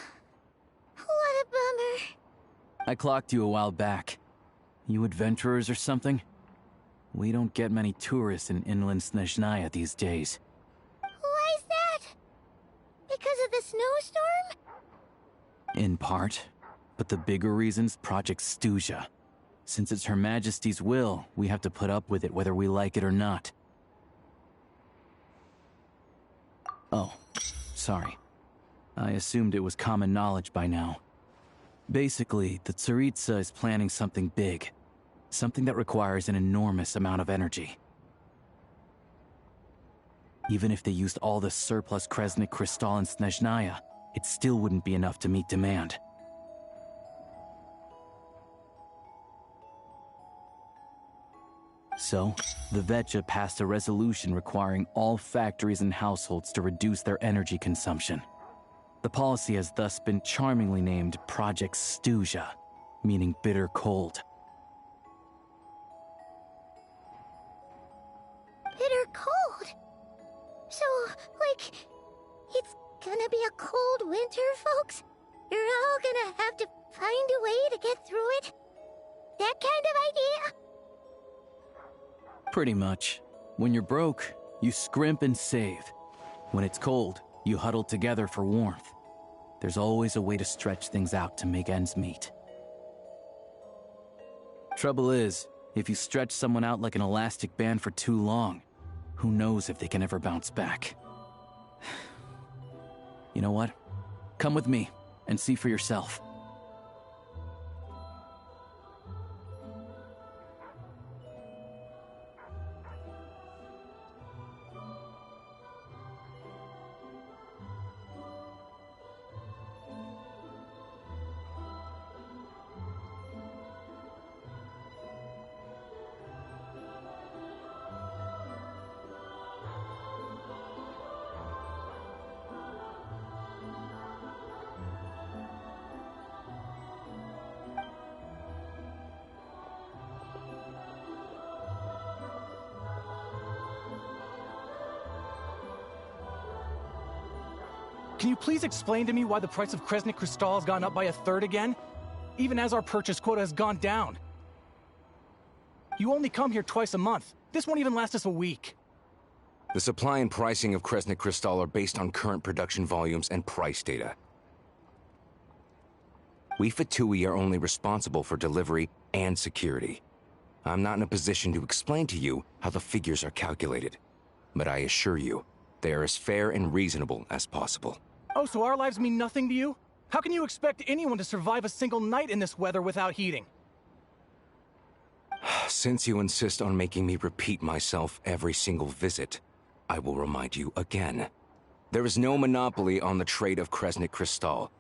what a bummer. I clocked you a while back. You adventurers or something? We don't get many tourists in inland Snezhnaya these days. Why is that? Because of the snowstorm? In part. But the bigger reason's Project Stuzha. Since it's Her Majesty's will, we have to put up with it whether we like it or not. Oh, sorry. I assumed it was common knowledge by now. Basically, the Tsaritsa is planning something big. Something that requires an enormous amount of energy. Even if they used all the surplus Kresnik Crystal in Snezhnaya, it still wouldn't be enough to meet demand. So, the Vetja passed a resolution requiring all factories and households to reduce their energy consumption. The policy has thus been charmingly named Project Stuzha, meaning bitter cold. Bitter cold? So, like, it's gonna be a cold winter, folks? You're all gonna have to find a way to get through it? That kind of idea? Pretty much. When you're broke, you scrimp and save. When it's cold, you huddle together for warmth. There's always a way to stretch things out to make ends meet. Trouble is, if you stretch someone out like an elastic band for too long, who knows if they can ever bounce back. You know what? Come with me and see for yourself. Can you please explain to me why the price of Kresnik Crystal has gone up by 1/3 again? Even as our purchase quota has gone down. You only come here twice a month. This won't even last us a week. The supply and pricing of Kresnik Crystal are based on current production volumes and price data. We Fatui are only responsible for delivery and security. I'm not in a position to explain to you how the figures are calculated, but I assure you, they are as fair and reasonable as possible. Oh, so our lives mean nothing to you? How can you expect anyone to survive a single night in this weather without heating? Since you insist on making me repeat myself every single visit, I will remind you again. There is no monopoly on the trade of Kresnik Crystal.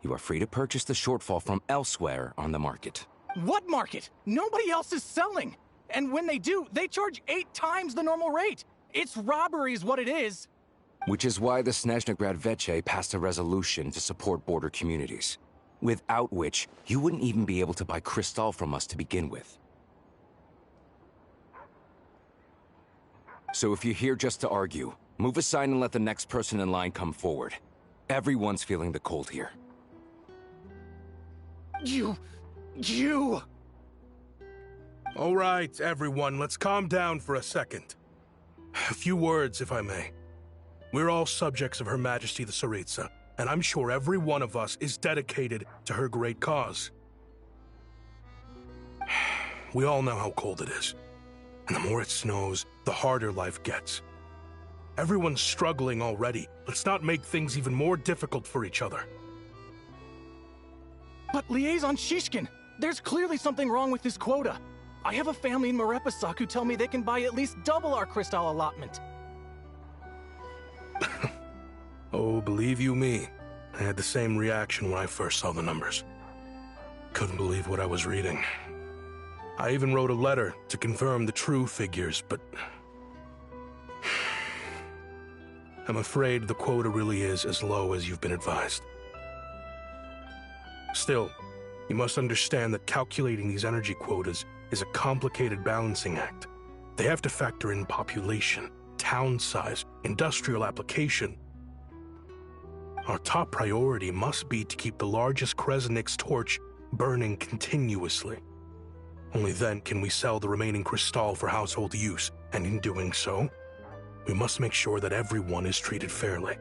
You are free to purchase the shortfall from elsewhere on the market. What market? Nobody else is selling. And when they do, they charge 8 times the normal rate. It's robbery is what it is. Which is why the Snezhnagrad Veche passed a resolution to support border communities, without which you wouldn't even be able to buy crystal from us to begin with. So if you're here just to argue, move aside and let the next person in line come forward. Everyone's feeling the cold here. You... All right, everyone, let's calm down for a second. A few words, if I may. We're all subjects of Her Majesty the Tsaritsa, and I'm sure every one of us is dedicated to her great cause. We all know how cold it is, and the more it snows, the harder life gets. Everyone's struggling already. Let's not make things even more difficult for each other. But Liaison Shishkin, there's clearly something wrong with this quota. I have a family in Marepasak who tell me they can buy at least double our crystal allotment. Oh, believe you me, I had the same reaction when I first saw the numbers. Couldn't believe what I was reading. I even wrote a letter to confirm the true figures, but... I'm afraid the quota really is as low as you've been advised. Still, you must understand that calculating these energy quotas is a complicated balancing act. They have to factor in population, town size, industrial application. Our top priority must be to keep the largest Kresnik's torch burning continuously. Only then can we sell the remaining crystal for household use, and in doing so, we must make sure that everyone is treated fairly.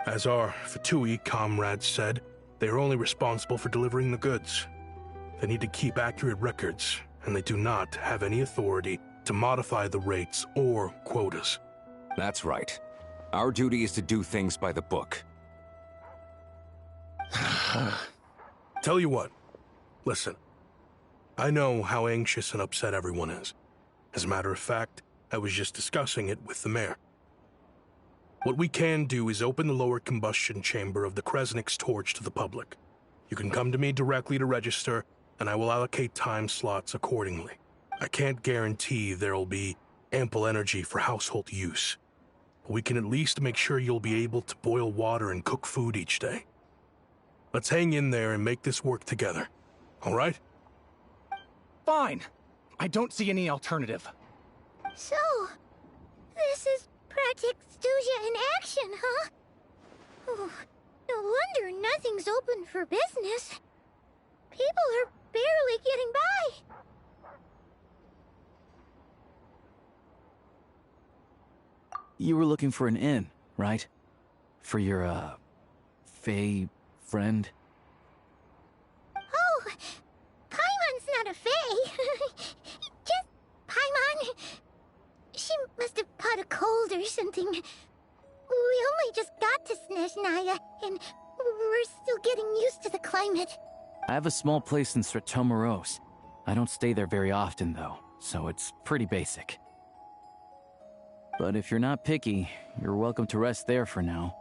As our Fatui comrades said, they are only responsible for delivering the goods. They need to keep accurate records, and they do not have any authority to modify the rates or quotas. That's right. Our duty is to do things by the book. Tell you what, listen. I know how anxious and upset everyone is. As a matter of fact, I was just discussing it with the mayor. What we can do is open the lower combustion chamber of the Kresnik's torch to the public. You can come to me directly to register, and I will allocate time slots accordingly. I can't guarantee there'll be ample energy for household use, but we can at least make sure you'll be able to boil water and cook food each day. Let's hang in there and make this work together, all right? Fine. I don't see any alternative. So, this is Project Stuja in action, huh? Oh, no wonder nothing's open for business. People are barely getting by. You were looking for an inn, right? For your, Fae friend? Oh, Paimon's not a Fae. Just Paimon. She must have caught a cold or something. We only just got to Snezhnaya, and we're still getting used to the climate. I have a small place in Stratomaros. I don't stay there very often, though, so it's pretty basic. But if you're not picky, you're welcome to rest there for now.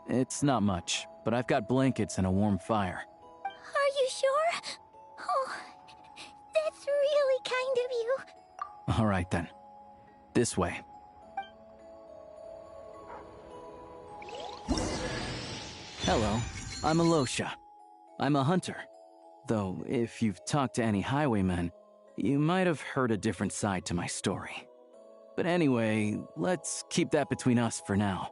It's not much, but I've got blankets and a warm fire. Are you sure? Oh, that's really kind of you. All right, then. This way. Hello, I'm Alosha. I'm a hunter. Though, if you've talked to any highwaymen, you might have heard a different side to my story. But anyway, let's keep that between us for now.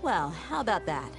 Well, how about that?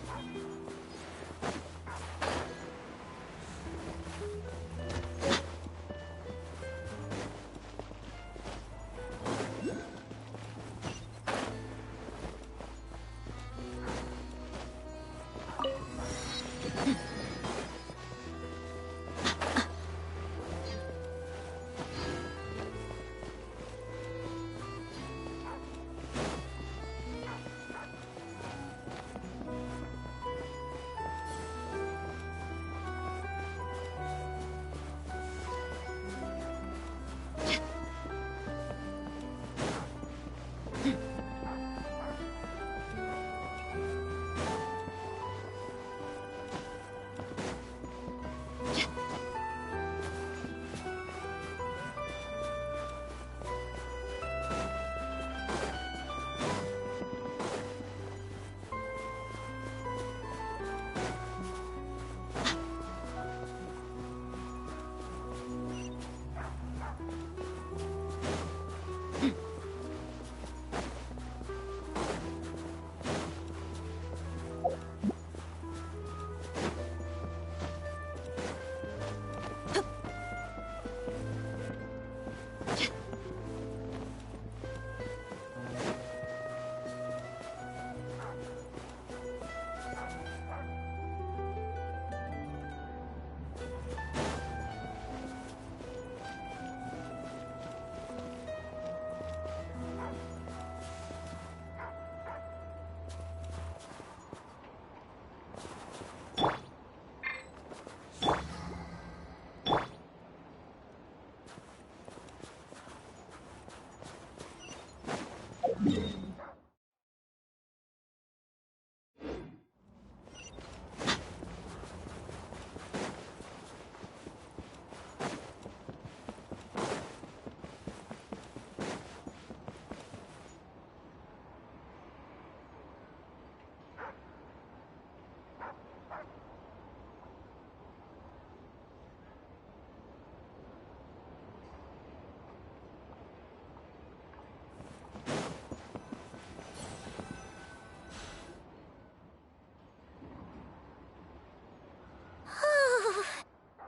Oh,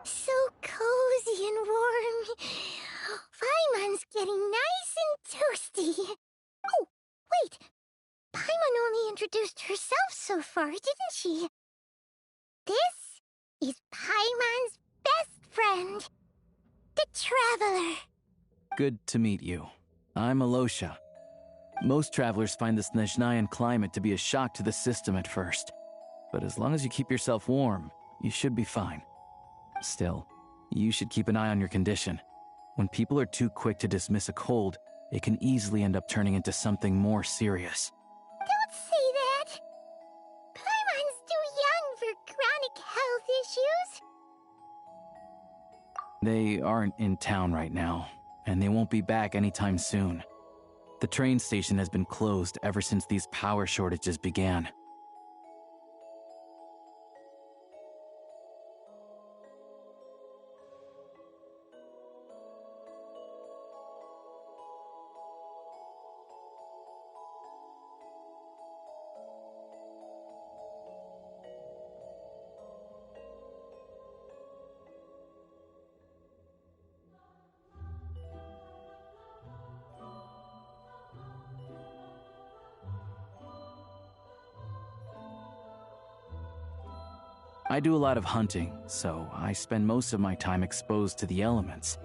so cozy and warm. Paimon's getting nice and toasty. Oh, wait. Paimon only introduced herself so far, didn't she? This is Paimon's best friend, the Traveler. Good to meet you. I'm Alosha. Most travelers find the Snezhnayan climate to be a shock to the system at first. But as long as you keep yourself warm, you should be fine. Still, you should keep an eye on your condition. When people are too quick to dismiss a cold, it can easily end up turning into something more serious. Don't say that. Paimon's too young for chronic health issues. They aren't in town right now, and they won't be back anytime soon. The train station has been closed ever since these power shortages began. I do a lot of hunting, so I spend most of my time exposed to the elements.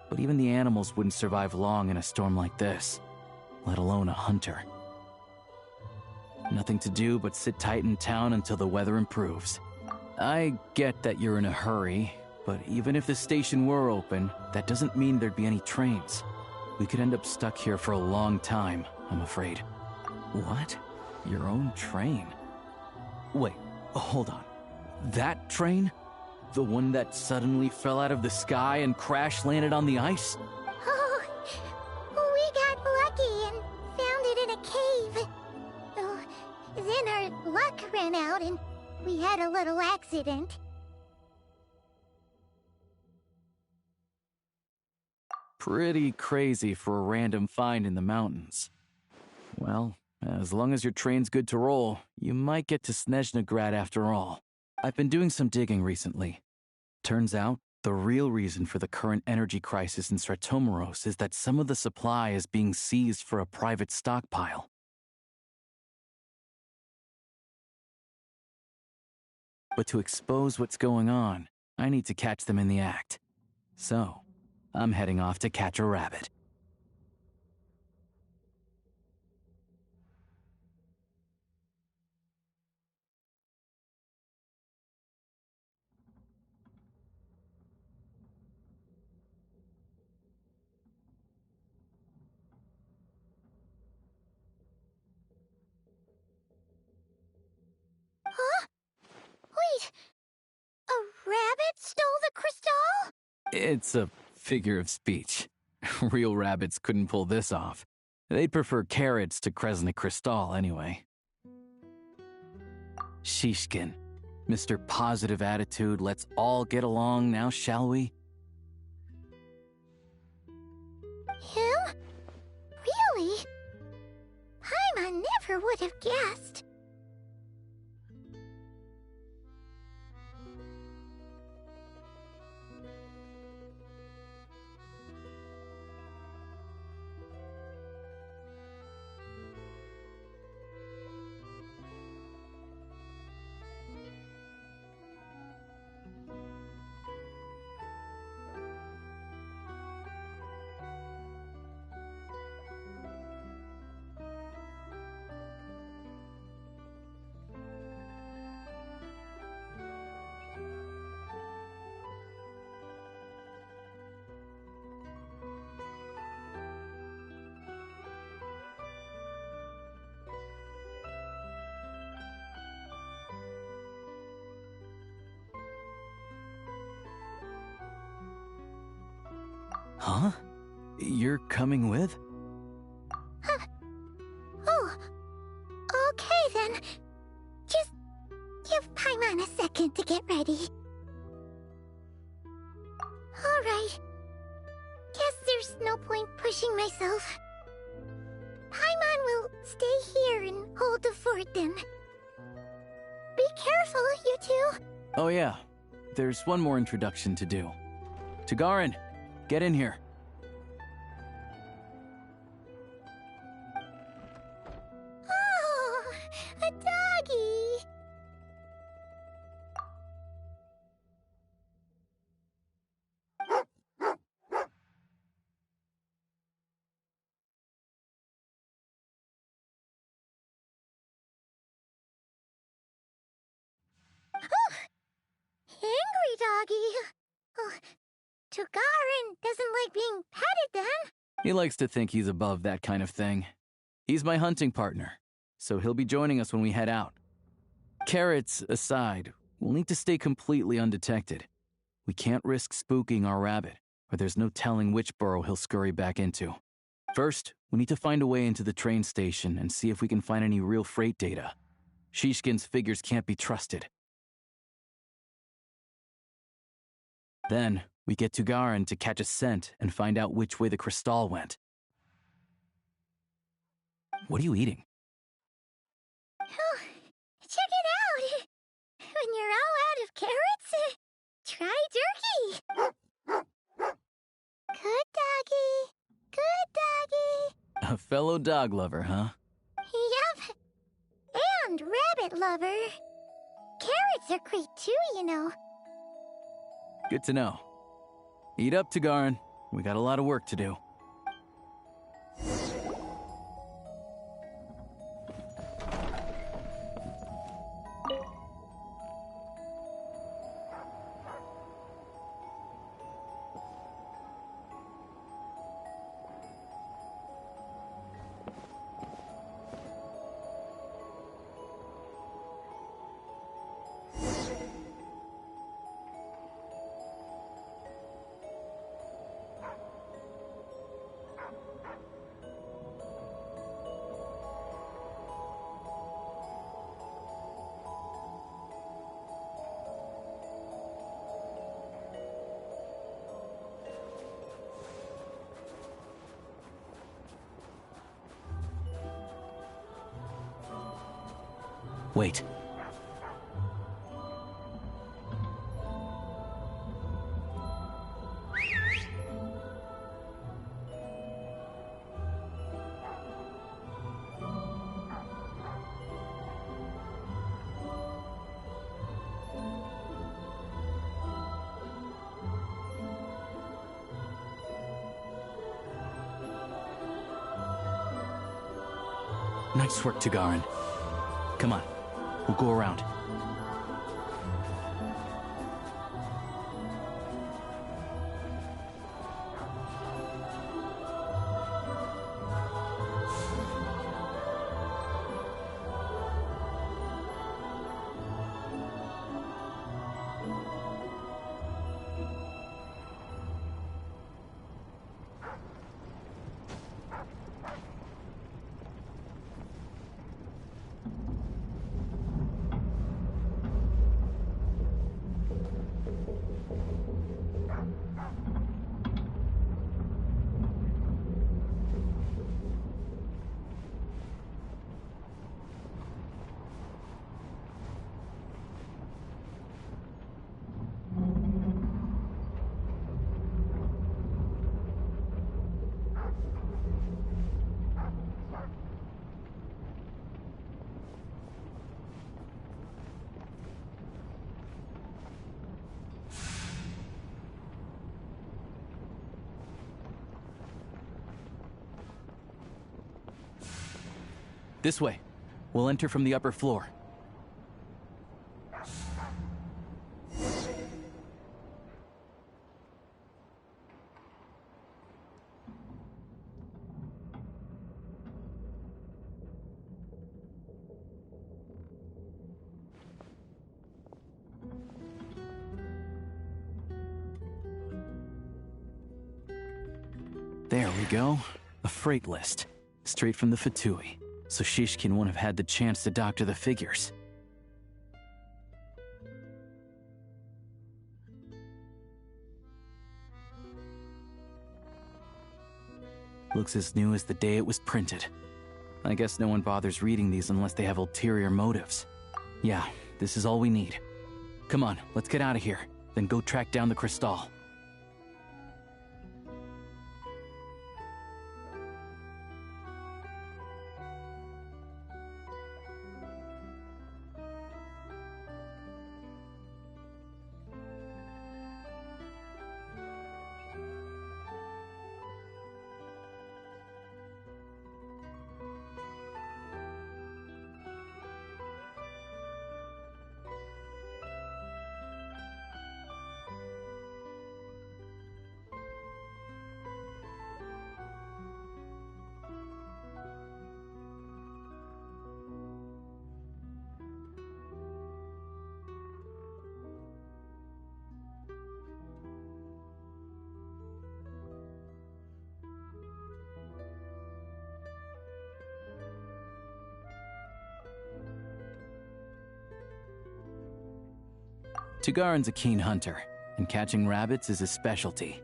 But even the animals wouldn't survive long in a storm like this, let alone a hunter. Nothing to do but sit tight in town until the weather improves. I get that you're in a hurry, but even if the station were open, that doesn't mean there'd be any trains. We could end up stuck here for a long time, I'm afraid. What? Your own train? Wait, hold on. That train? The one that suddenly fell out of the sky and crash-landed on the ice? Oh, we got lucky and found it in a cave. Oh, then our luck ran out and we had a little accident. Pretty crazy for a random find in the mountains. Well, As long as your train's good to roll, you might get to Snezhnaya after all. I've been doing some digging recently. Turns out, the real reason for the current energy crisis in Stratomeros is that some of the supply is being seized for a private stockpile. But to expose what's going on, I need to catch them in the act. So, I'm heading off to catch a rabbit. Huh? Wait, a rabbit stole the crystal? It's a figure of speech. Real rabbits couldn't pull this off. They'd prefer carrots to Kresnik Crystal anyway. Shishkin, Mr. Positive Attitude, let's all get along now, shall we? Him? Really? Paimon never would have guessed. Huh? You're coming with? Huh. Oh. Okay then. Just give Paimon a second to get ready. Alright. Guess there's no point pushing myself. Paimon will stay here and hold the fort then. Be careful, you two. Oh yeah, there's one more introduction to do. Tagarin, get in here. Oh, a doggy. Oh, angry doggy. Oh, Tagarin doesn't like being petted then. He likes to think he's above that kind of thing. He's my hunting partner, so he'll be joining us when we head out. Carrots aside, we'll need to stay completely undetected. We can't risk spooking our rabbit, or there's no telling which burrow he'll scurry back into. First, we need to find a way into the train station and see if we can find any real freight data. Shishkin's figures can't be trusted. Then, we get to Garin to catch a scent and find out which way the crystal went. What are you eating? Oh, check it out! When you're all out of carrots, try jerky! Good doggy! Good doggy! A fellow dog lover, huh? Yep! And rabbit lover! Carrots are great too, you know. Good to know. Eat up, Tagarin. We got a lot of work to do. Wait. Nice work, Tagarin. Come on, we'll go around. This way. We'll enter from the upper floor. There we go. A freight list. Straight from the Fatui. So Shishkin won't have had the chance to doctor the figures. Looks as new as the day it was printed. I guess no one bothers reading these unless they have ulterior motives. Yeah, this is all we need. Come on, let's get out of here. Then go track down the Crystal. Tagarin's a keen hunter, and catching rabbits is his specialty.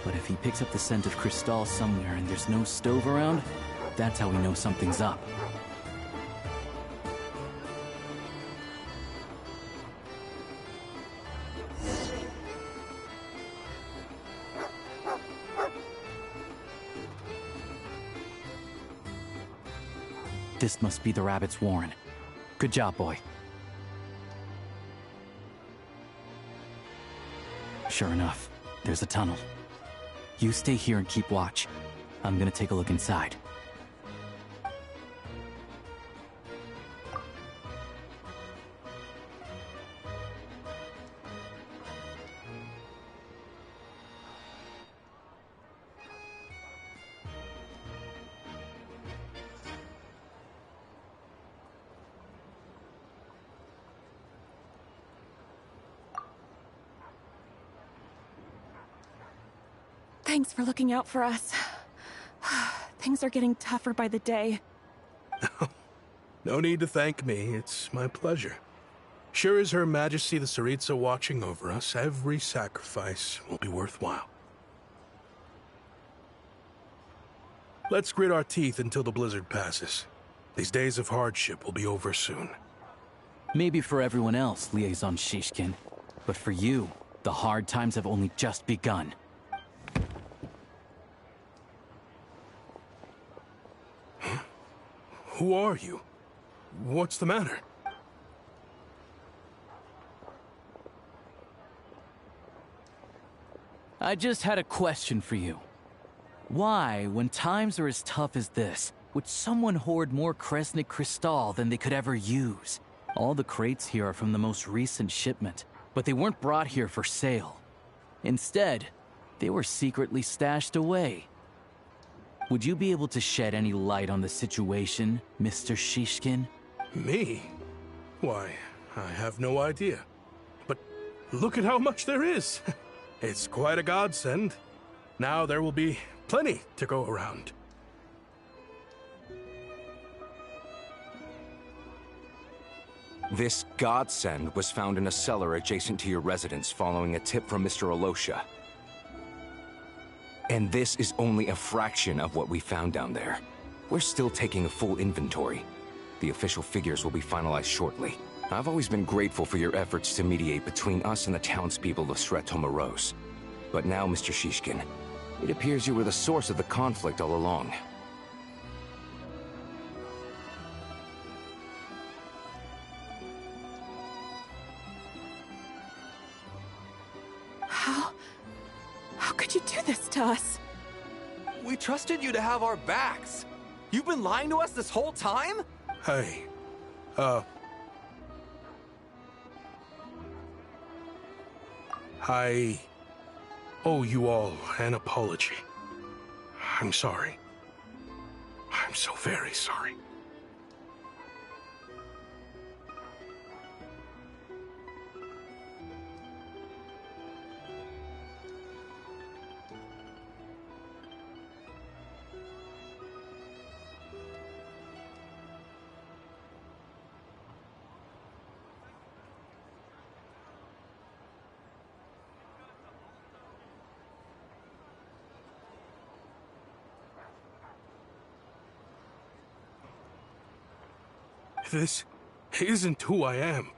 But if he picks up the scent of Crystal somewhere and there's no stove around, that's how we know something's up. This must be the rabbit's warren. Good job, boy. Sure enough, there's a tunnel. You stay here and keep watch. I'm gonna take a look inside. Thanks for looking out for us. Things are getting tougher by the day. No need to thank me. It's my pleasure. Sure as Her Majesty the Tsaritsa watching over us, every sacrifice will be worthwhile. Let's grit our teeth until the blizzard passes. These days of hardship will be over soon. Maybe for everyone else, Liaison Shishkin. But for you, the hard times have only just begun. Who are you? What's the matter? I just had a question for you. Why, when times are as tough as this, would someone hoard more Kresnik Crystal than they could ever use? All the crates here are from the most recent shipment, but they weren't brought here for sale. Instead, they were secretly stashed away. Would you be able to shed any light on the situation, Mr. Shishkin? Me? Why, I have no idea. But look at how much there is. It's quite a godsend. Now there will be plenty to go around. This godsend was found in a cellar adjacent to your residence following a tip from Mr. Alosha. And this is only a fraction of what we found down there. We're still taking a full inventory. The official figures will be finalized shortly. I've always been grateful for your efforts to mediate between us and the townspeople of Sretomaros. But now, Mr. Shishkin, it appears you were the source of the conflict all along. How could you do this to us? We trusted you to have our backs. You've been lying to us this whole time? Hey, I owe you all an apology. I'm sorry. I'm so very sorry. This isn't who I am.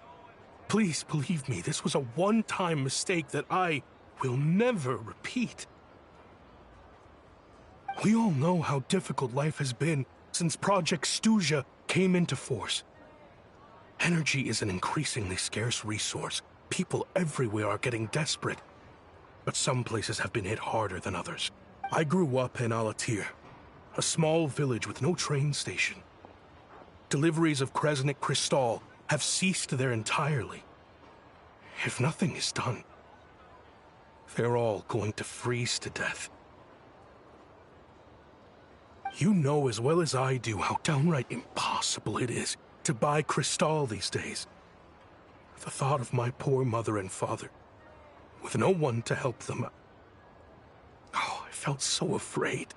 Please believe me, this was a one-time mistake that I will never repeat. We all know how difficult life has been since Project Stuzha came into force. Energy is an increasingly scarce resource. People everywhere are getting desperate. But some places have been hit harder than others. I grew up in Alatir, a small village with no train station. Deliveries of Kresnik Crystal have ceased there entirely. If nothing is done, they're all going to freeze to death. You know as well as I do how downright impossible it is to buy Crystal these days. The thought of my poor mother and father, with no one to help them, I felt so afraid.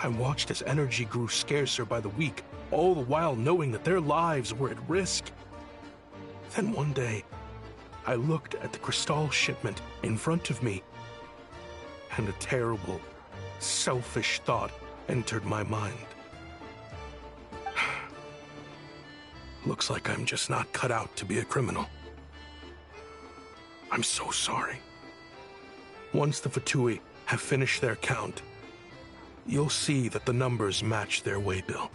I watched as energy grew scarcer by the week, all the while knowing that their lives were at risk. Then one day, I looked at the Crystal shipment in front of me, and a terrible, selfish thought entered my mind. Looks like I'm just not cut out to be a criminal. I'm so sorry. Once the Fatui have finished their count, you'll see that the numbers match their waybill.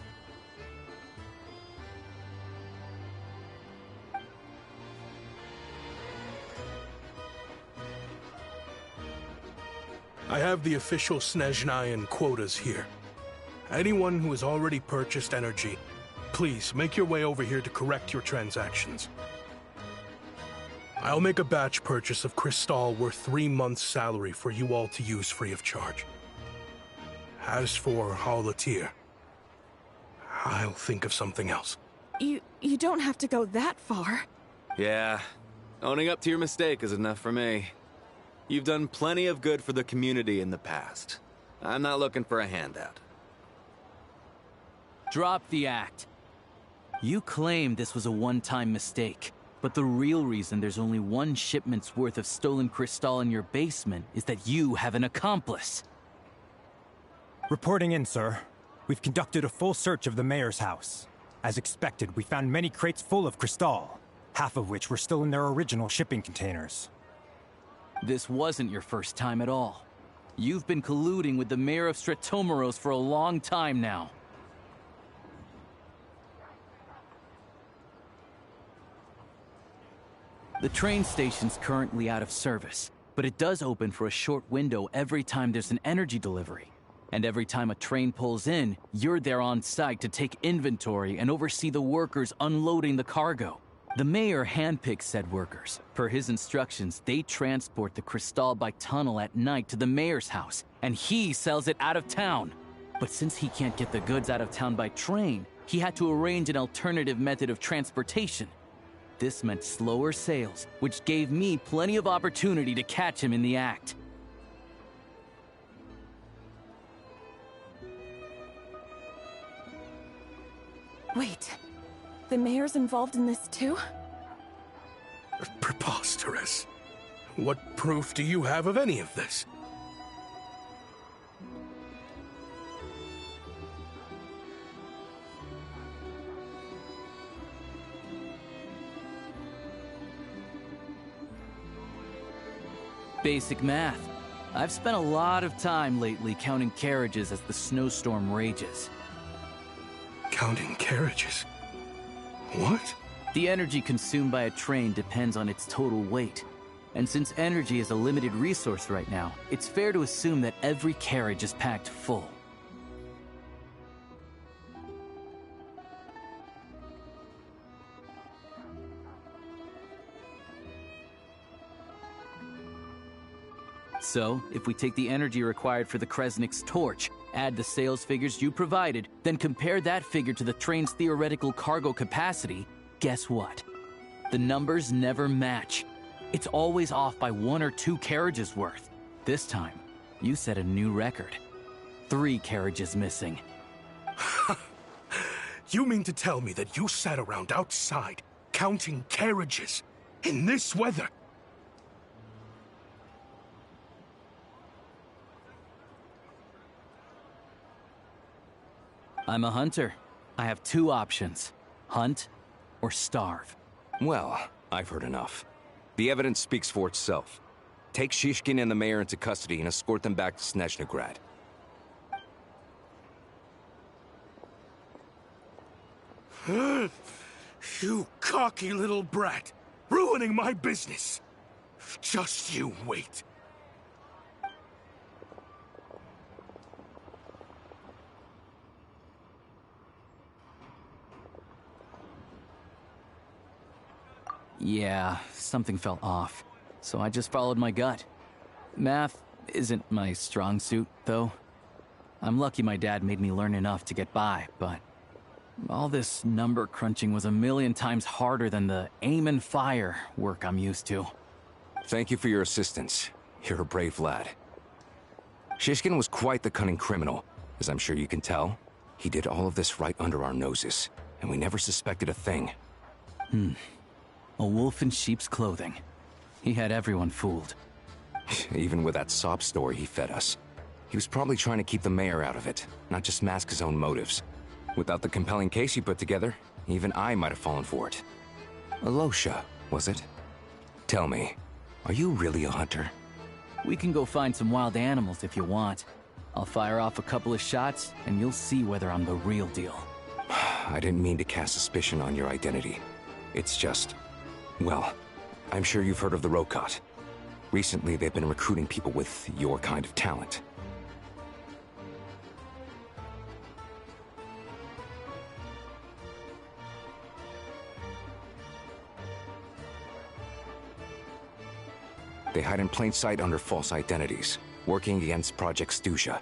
I have the official Snezhnayan quotas here. Anyone who has already purchased energy, please make your way over here to correct your transactions. I'll make a batch purchase of Crystal worth 3 months' salary for you all to use free of charge. As for Halatir, I'll think of something else. You don't have to go that far. Yeah, owning up to your mistake is enough for me. You've done plenty of good for the community in the past. I'm not looking for a handout. Drop the act. You claim this was a one-time mistake, but the real reason there's only 1 shipment's worth of stolen crystal in your basement is that you have an accomplice. Reporting in, sir. We've conducted a full search of the mayor's house. As expected, we found many crates full of crystal, half of which were still in their original shipping containers. This wasn't your first time at all. You've been colluding with the mayor of Stratomeros for a long time now. The train station's currently out of service, but it does open for a short window every time there's an energy delivery. And every time a train pulls in, you're there on site to take inventory and oversee the workers unloading the cargo. The mayor handpicks said workers. Per his instructions, they transport the crystal by tunnel at night to the mayor's house, and he sells it out of town. But since he can't get the goods out of town by train, he had to arrange an alternative method of transportation. This meant slower sales, which gave me plenty of opportunity to catch him in the act. Wait, the mayor's involved in this too? Preposterous. What proof do you have of any of this? Basic math. I've spent a lot of time lately counting carriages as the snowstorm rages. Counting carriages? What? The energy consumed by a train depends on its total weight. And since energy is a limited resource right now, it's fair to assume that every carriage is packed full. So, if we take the energy required for the Kresnik's torch, add the sales figures you provided, then compare that figure to the train's theoretical cargo capacity, guess what? The numbers never match. It's always off by 1 or 2 carriages worth. This time, you set a new record. 3 carriages missing. You mean to tell me that you sat around outside, counting carriages, in this weather? I'm a hunter. I have 2 options. Hunt or starve. Well, I've heard enough. The evidence speaks for itself. Take Shishkin and the mayor into custody and escort them back to Snezhnagrad. You cocky little brat! Ruining my business! Just you wait. Yeah, something felt off, so I just followed my gut. Math isn't my strong suit, though. I'm lucky my dad made me learn enough to get by, but all this number crunching was a million times harder than the aim and fire work I'm used to. Thank you for your assistance. You're a brave lad. Shishkin was quite the cunning criminal, As I'm sure you can tell, he did all of this right under our noses, and we never suspected a thing. A wolf in sheep's clothing. He had everyone fooled. Even with that sob story he fed us. He was probably trying to keep the mayor out of it, not just mask his own motives. Without the compelling case he put together, even I might have fallen for it. Alosha, was it? Tell me, are you really a hunter? We can go find some wild animals if you want. I'll fire off a couple of shots, and you'll see whether I'm the real deal. I didn't mean to cast suspicion on your identity. It's just... well, I'm sure you've heard of the Rokot. Recently, they've been recruiting people with your kind of talent. They hide in plain sight under false identities, working against Project Snezhnaya,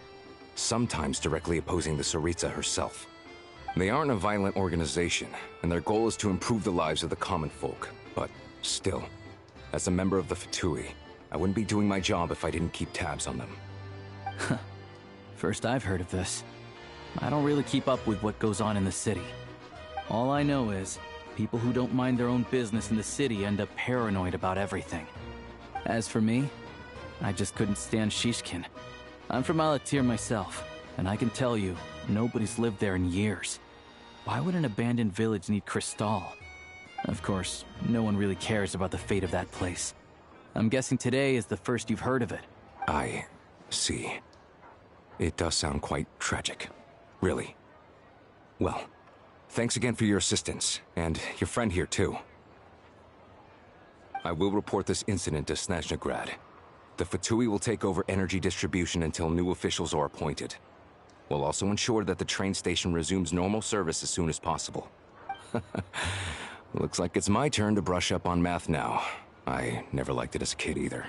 sometimes directly opposing the Tsaritsa herself. They aren't a violent organization, and their goal is to improve the lives of the common folk. But still, as a member of the Fatui, I wouldn't be doing my job if I didn't keep tabs on them. First I've heard of this. I don't really keep up with what goes on in the city. All I know is, people who don't mind their own business in the city end up paranoid about everything. As for me, I just couldn't stand Shishkin. I'm from Alatir myself, and I can tell you, nobody's lived there in years. Why would an abandoned village need Crystal? Of course, no one really cares about the fate of that place. I'm guessing today is the first you've heard of it. I see. It does sound quite tragic. Really. Well, thanks again for your assistance, and your friend here too. I will report this incident to Snezhnaya. The Fatui will take over energy distribution until new officials are appointed. We'll also ensure that the train station resumes normal service as soon as possible. Looks like it's my turn to brush up on math now. I never liked it as a kid either.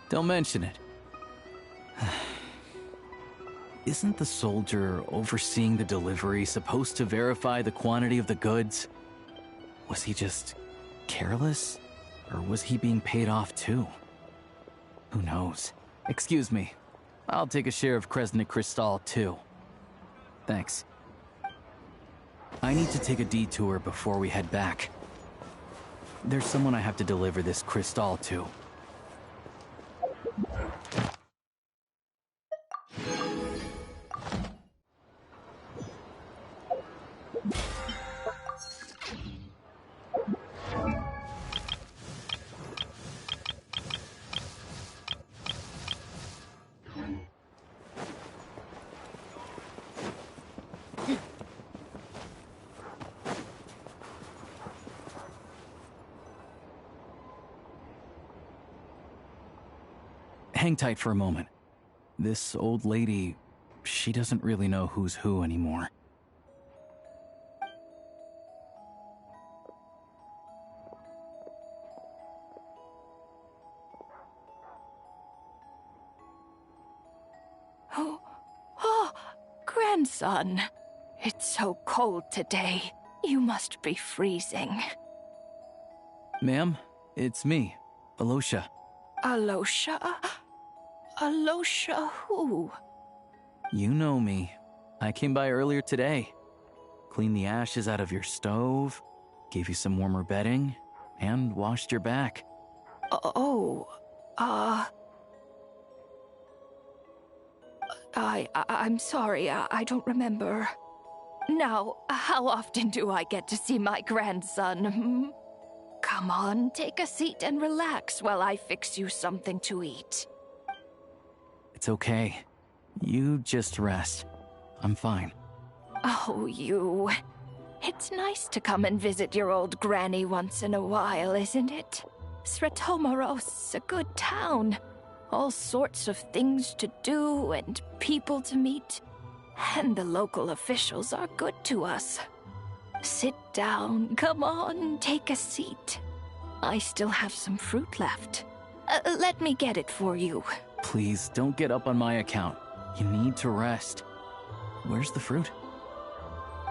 Don't mention it. Isn't the soldier overseeing the delivery supposed to verify the quantity of the goods? Was he just careless? Or was he being paid off too? Who knows? Excuse me. I'll take a share of Kresnik Crystal too. Thanks. I need to take a detour before we head back. There's someone I have to deliver this crystal to. Hang tight for a moment. This old lady, she doesn't really know who's who anymore. Oh, grandson. It's so cold today. You must be freezing. Ma'am, it's me, Alosha. Alosha? Alosha who? You know me. I came by earlier today. Cleaned the ashes out of your stove, gave you some warmer bedding, and washed your back. I'm sorry, I don't remember. Now, how often do I get to see my grandson, hmm? Come on, take a seat and relax while I fix you something to eat. It's okay. You just rest. I'm fine. Oh, you. It's nice to come and visit your old granny once in a while, isn't it? Sretomaros, a good town. All sorts of things to do and people to meet. And the local officials are good to us. Sit down, come on, take a seat. I still have some fruit left. Let me get it for you. Please, don't get up on my account. You need to rest. Where's the fruit?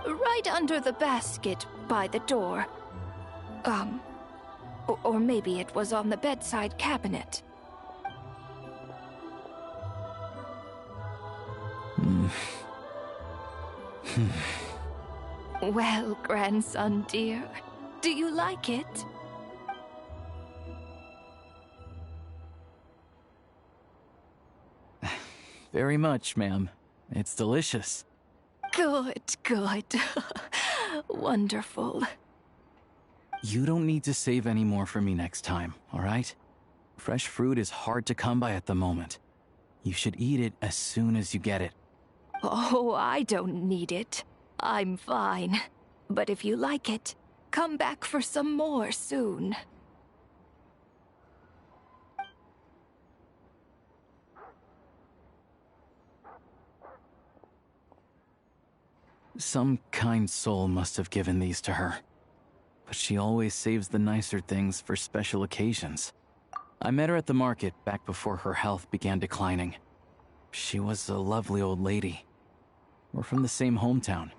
Right under the basket by the door. Or maybe it was on the bedside cabinet. Well, grandson dear, do you like it? Very much, ma'am. It's delicious. Good, good. Wonderful. You don't need to save any more for me next time, all right? Fresh fruit is hard to come by at the moment. You should eat it as soon as you get it. Oh, I don't need it. I'm fine. But if you like it, come back for some more soon. Some kind soul must have given these to her. But she always saves the nicer things for special occasions. I met her at the market back before her health began declining. She was a lovely old lady. We're from the same hometown.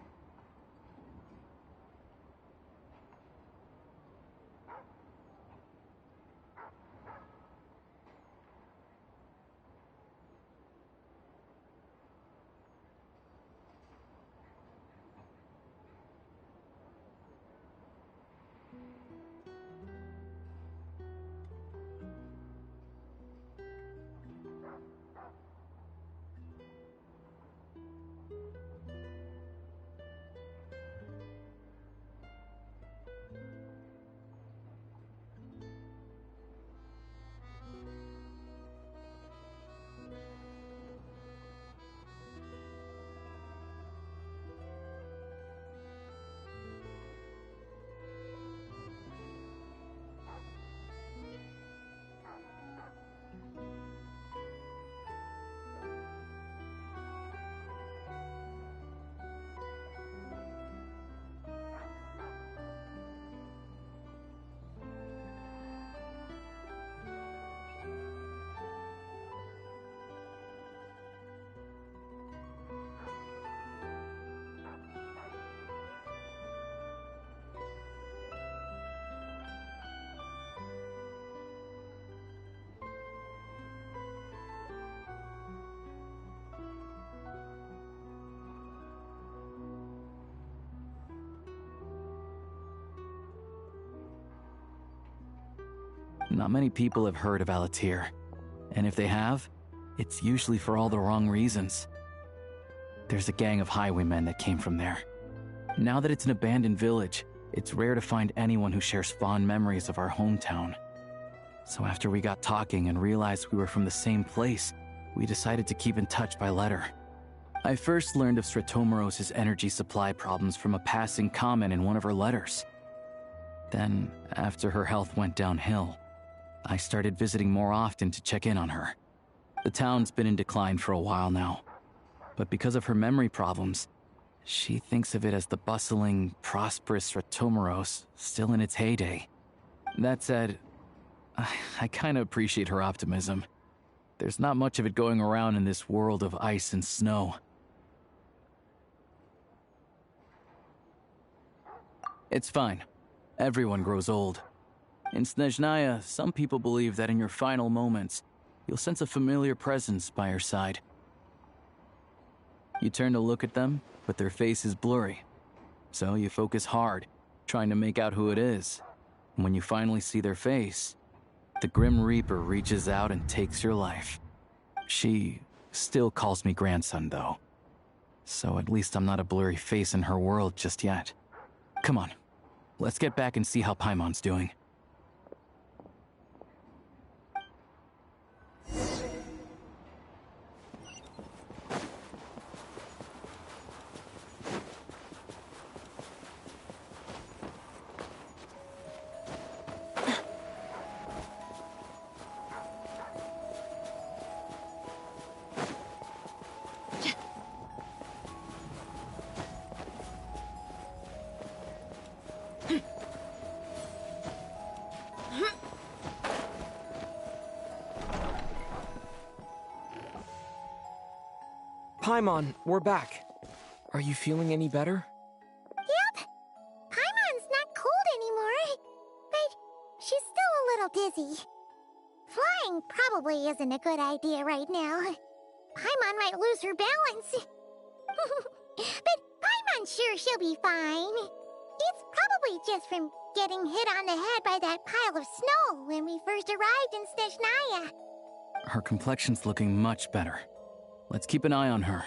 Not many people have heard of Alatir, and if they have, it's usually for all the wrong reasons. There's a gang of highwaymen that came from there. Now that it's an abandoned village, it's rare to find anyone who shares fond memories of our hometown. So after we got talking and realized we were from the same place, we decided to keep in touch by letter. I first learned of Stratomoros's energy supply problems from a passing comment in one of her letters. Then, after her health went downhill, I started visiting more often to check in on her. The town's been in decline for a while now, but because of her memory problems, she thinks of it as the bustling, prosperous Stratomoros still in its heyday. That said, I kinda appreciate her optimism. There's not much of it going around in this world of ice and snow. It's fine. Everyone grows old. In Snezhnaya, some people believe that in your final moments, you'll sense a familiar presence by your side. You turn to look at them, but their face is blurry. So you focus hard, trying to make out who it is. And when you finally see their face, the Grim Reaper reaches out and takes your life. She still calls me grandson, though. So at least I'm not a blurry face in her world just yet. Come on, let's get back and see how Paimon's doing. Paimon, we're back. Are you feeling any better? Yep. Paimon's not cold anymore, but she's still a little dizzy. Flying probably isn't a good idea right now. Paimon might lose her balance. But Paimon's sure she'll be fine. It's probably just from getting hit on the head by that pile of snow when we first arrived in Snezhnaya. Her complexion's looking much better. Let's keep an eye on her.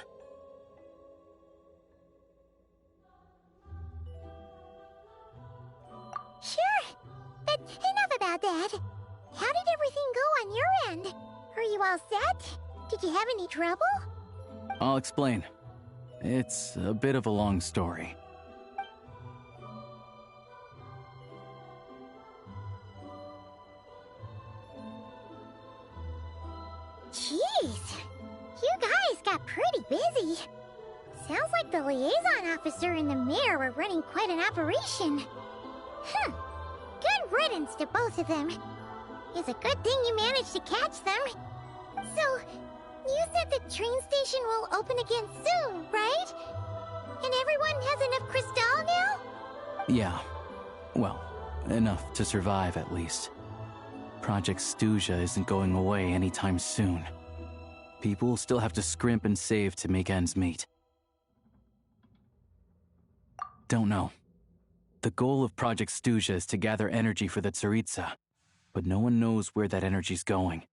Sure, but enough about that. How did everything go on your end? Are you all set? Did you have any trouble? I'll explain. It's a bit of a long story. Jeez, you guys got pretty busy. Sounds like the liaison officer and the mayor were running quite an operation. Good riddance to both of them. It's a good thing you managed to catch them. So, you said the train station will open again soon, right? And everyone has enough crystal now? Yeah. Well, enough to survive at least. Project Stuzha isn't going away anytime soon. People will still have to scrimp and save to make ends meet. Don't know. The goal of Project Stuzha is to gather energy for the Tsaritsa, but no one knows where that energy's going.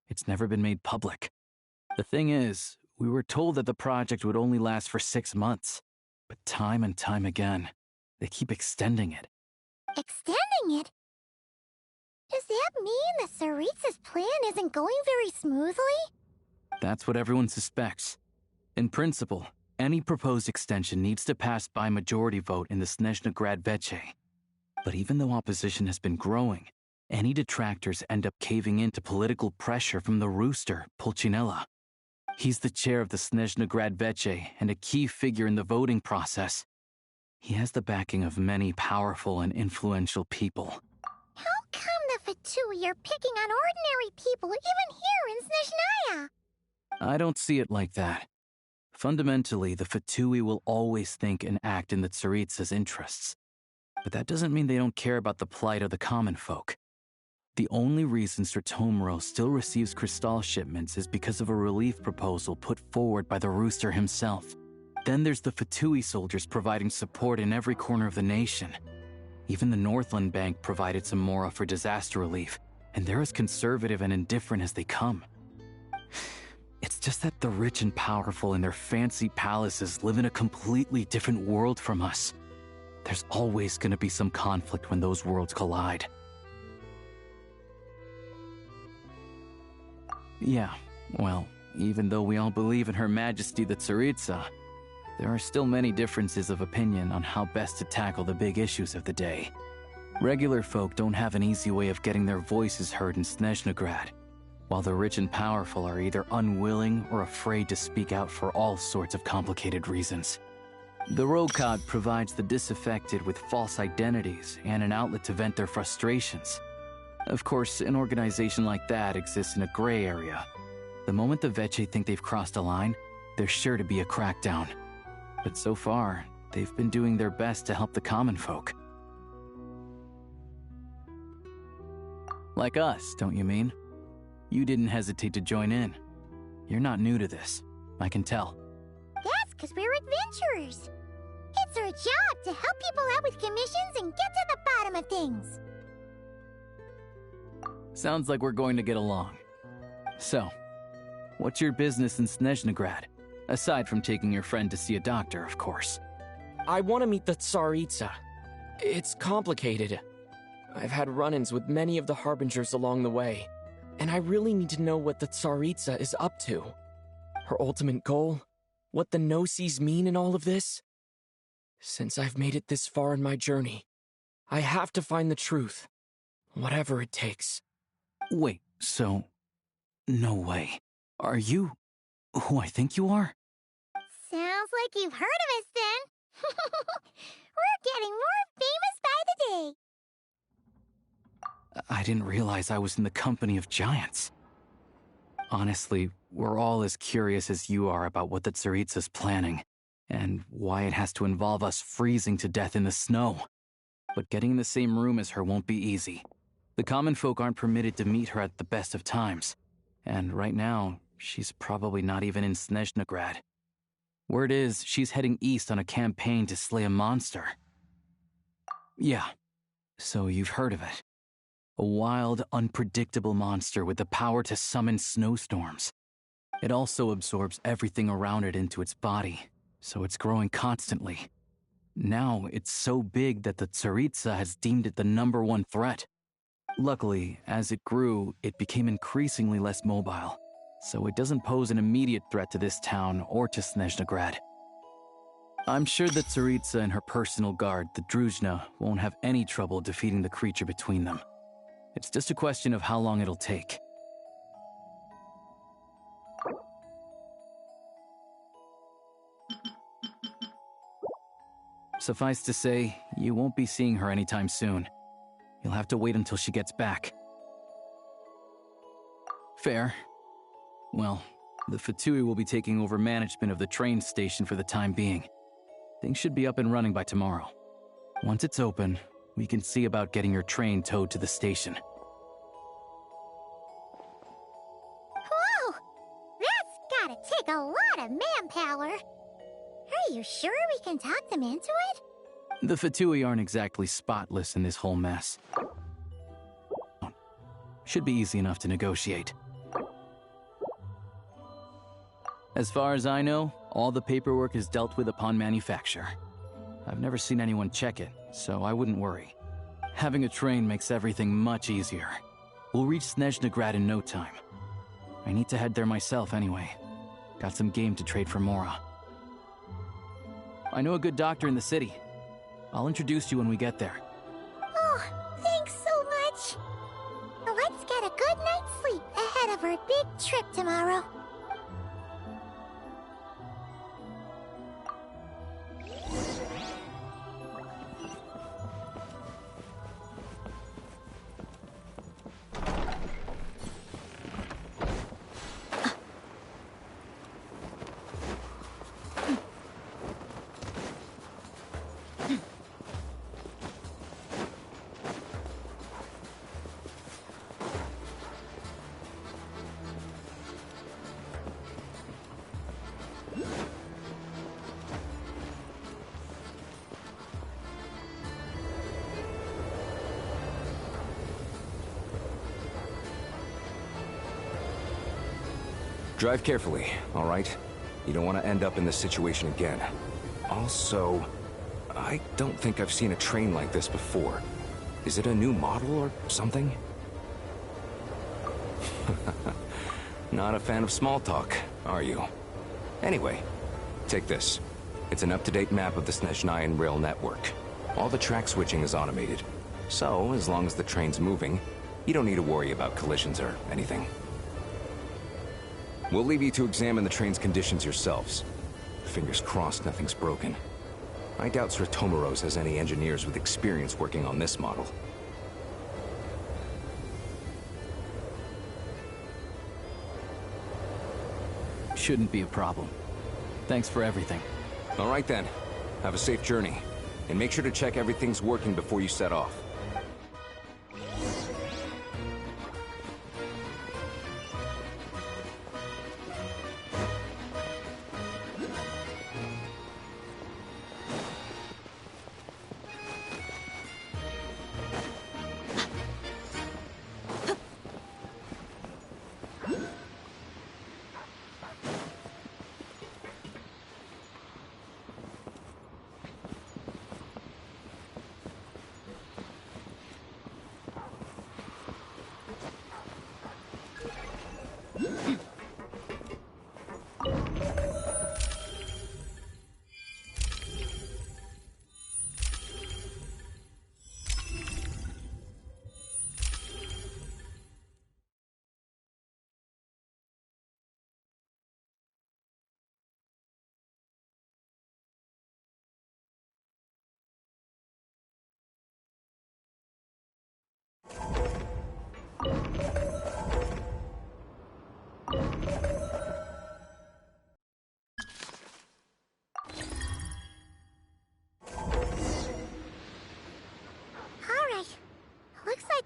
It's never been made public. The thing is, we were told that the project would only last for 6 months, but time and time again, they keep extending it. Extending it? Does that mean the Tsaritsa's plan isn't going very smoothly? That's what everyone suspects. In principle, any proposed extension needs to pass by majority vote in the Snezhnaya Veche. But even though opposition has been growing, any detractors end up caving into political pressure from the rooster, Pulcinella. He's the chair of the Snezhnaya Veche and a key figure in the voting process. He has the backing of many powerful and influential people. How come the Fatui are picking on ordinary people even here in Snezhnaya? I don't see it like that. Fundamentally, the Fatui will always think and act in the Tsaritsa's interests. But that doesn't mean they don't care about the plight of the common folk. The only reason Stratomoros still receives crystal shipments is because of a relief proposal put forward by the Rooster himself. Then there's the Fatui soldiers providing support in every corner of the nation. Even the Northland Bank provided some mora for disaster relief, and they're as conservative and indifferent as they come. It's just that the rich and powerful in their fancy palaces live in a completely different world from us. There's always gonna be some conflict when those worlds collide. Yeah, well, even though we all believe in Her Majesty the Tsaritsa, there are still many differences of opinion on how best to tackle the big issues of the day. Regular folk don't have an easy way of getting their voices heard in Snezhnagrad, while the rich and powerful are either unwilling or afraid to speak out for all sorts of complicated reasons. The Rokad provides the disaffected with false identities and an outlet to vent their frustrations. Of course, an organization like that exists in a gray area. The moment the Veche think they've crossed a line, there's sure to be a crackdown. But so far, they've been doing their best to help the common folk. Like us, don't you mean? You didn't hesitate to join in. You're not new to this, I can tell. That's because we're adventurers. It's our job to help people out with commissions and get to the bottom of things. Sounds like we're going to get along. So, what's your business in Snezhnagrad? Aside from taking your friend to see a doctor, of course. I want to meet the Tsaritsa. It's complicated. I've had run-ins with many of the Harbingers along the way, and I really need to know what the Tsaritsa is up to. Her ultimate goal? What the Gnosis mean in all of this? Since I've made it this far in my journey, I have to find the truth, whatever it takes. Wait, so... no way. Are you who I think you are? Sounds like you've heard of us then. We're getting more famous by the day. I didn't realize I was in the company of giants. Honestly, we're all as curious as you are about what the Tsaritsa's planning, and why it has to involve us freezing to death in the snow. But getting in the same room as her won't be easy. The common folk aren't permitted to meet her at the best of times, and right now, she's probably not even in Snezhnagrad. Word is, she's heading east on a campaign to slay a monster. Yeah, so you've heard of it. A wild, unpredictable monster with the power to summon snowstorms. It also absorbs everything around it into its body, so it's growing constantly. Now, it's so big that the Tsaritsa has deemed it the #1 threat. Luckily, as it grew, it became increasingly less mobile, so it doesn't pose an immediate threat to this town or to Snezhnagrad. I'm sure the Tsaritsa and her personal guard, the Druzhna, won't have any trouble defeating the creature between them. It's just a question of how long it'll take. Suffice to say, you won't be seeing her anytime soon. You'll have to wait until she gets back. Fair. Well, the Fatui will be taking over management of the train station for the time being. Things should be up and running by tomorrow. Once it's open, we can see about getting your train towed to the station. Whoa! That's gotta take a lot of manpower. Are you sure we can talk them into it? The Fatui aren't exactly spotless in this whole mess. Should be easy enough to negotiate. As far as I know, all the paperwork is dealt with upon manufacture. I've never seen anyone check it, so I wouldn't worry. Having a train makes everything much easier. We'll reach Snezhnagrad in no time. I need to head there myself anyway. Got some game to trade for Mora. I know a good doctor in the city. I'll introduce you when we get there. Oh, thanks so much. Let's get a good night's sleep ahead of our big trip tomorrow. Drive carefully, all right? You don't want to end up in this situation again. Also, I don't think I've seen a train like this before. Is it a new model or something? Not a fan of small talk, are you? Anyway, take this. It's an up-to-date map of the Snezhnayan rail network. All the track switching is automated. So, as long as the train's moving, you don't need to worry about collisions or anything. We'll leave you to examine the train's conditions yourselves. Fingers crossed nothing's broken. I doubt Sratomaros has any engineers with experience working on this model. Shouldn't be a problem. Thanks for everything. All right then. Have a safe journey. And make sure to check everything's working before you set off.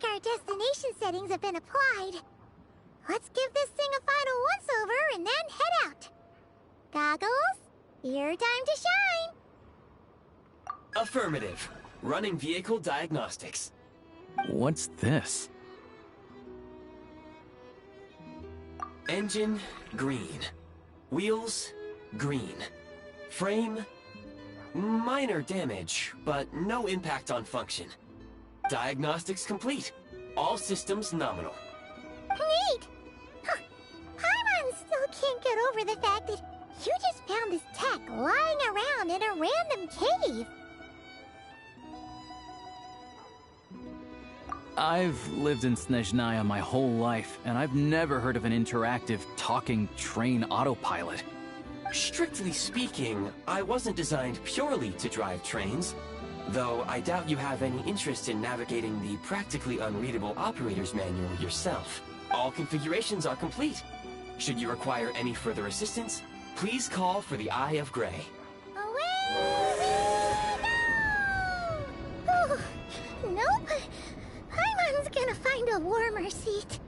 Our destination settings have been applied. Let's give this thing a final once-over and then head out. Goggles, your time to shine. Affirmative. Running vehicle diagnostics. What's this? Engine, green. Wheels, green. Frame, minor damage, but no impact on function. Diagnostics complete. All systems nominal. Neat! Huh. Paimon still can't get over the fact that you just found this tech lying around in a random cave. I've lived in Snezhnaya my whole life, and I've never heard of an interactive, talking train autopilot. Strictly speaking, I wasn't designed purely to drive trains. Though I doubt you have any interest in navigating the practically unreadable operator's manual yourself. All configurations are complete. Should you require any further assistance, please call for the Eye of Grey. Away we go! Nope. Paimon's gonna find a warmer seat.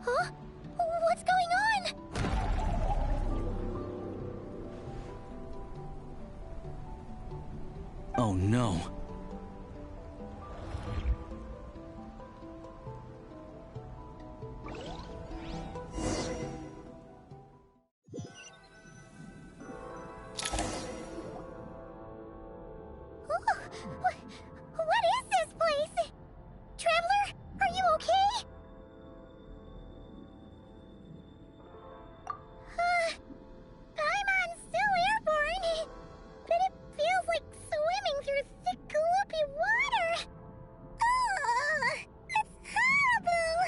Huh? What's going on? Oh no. What is this place? Traveler, are you okay? Paimon's still airborne, but it feels like swimming through thick, gloopy water. That's horrible!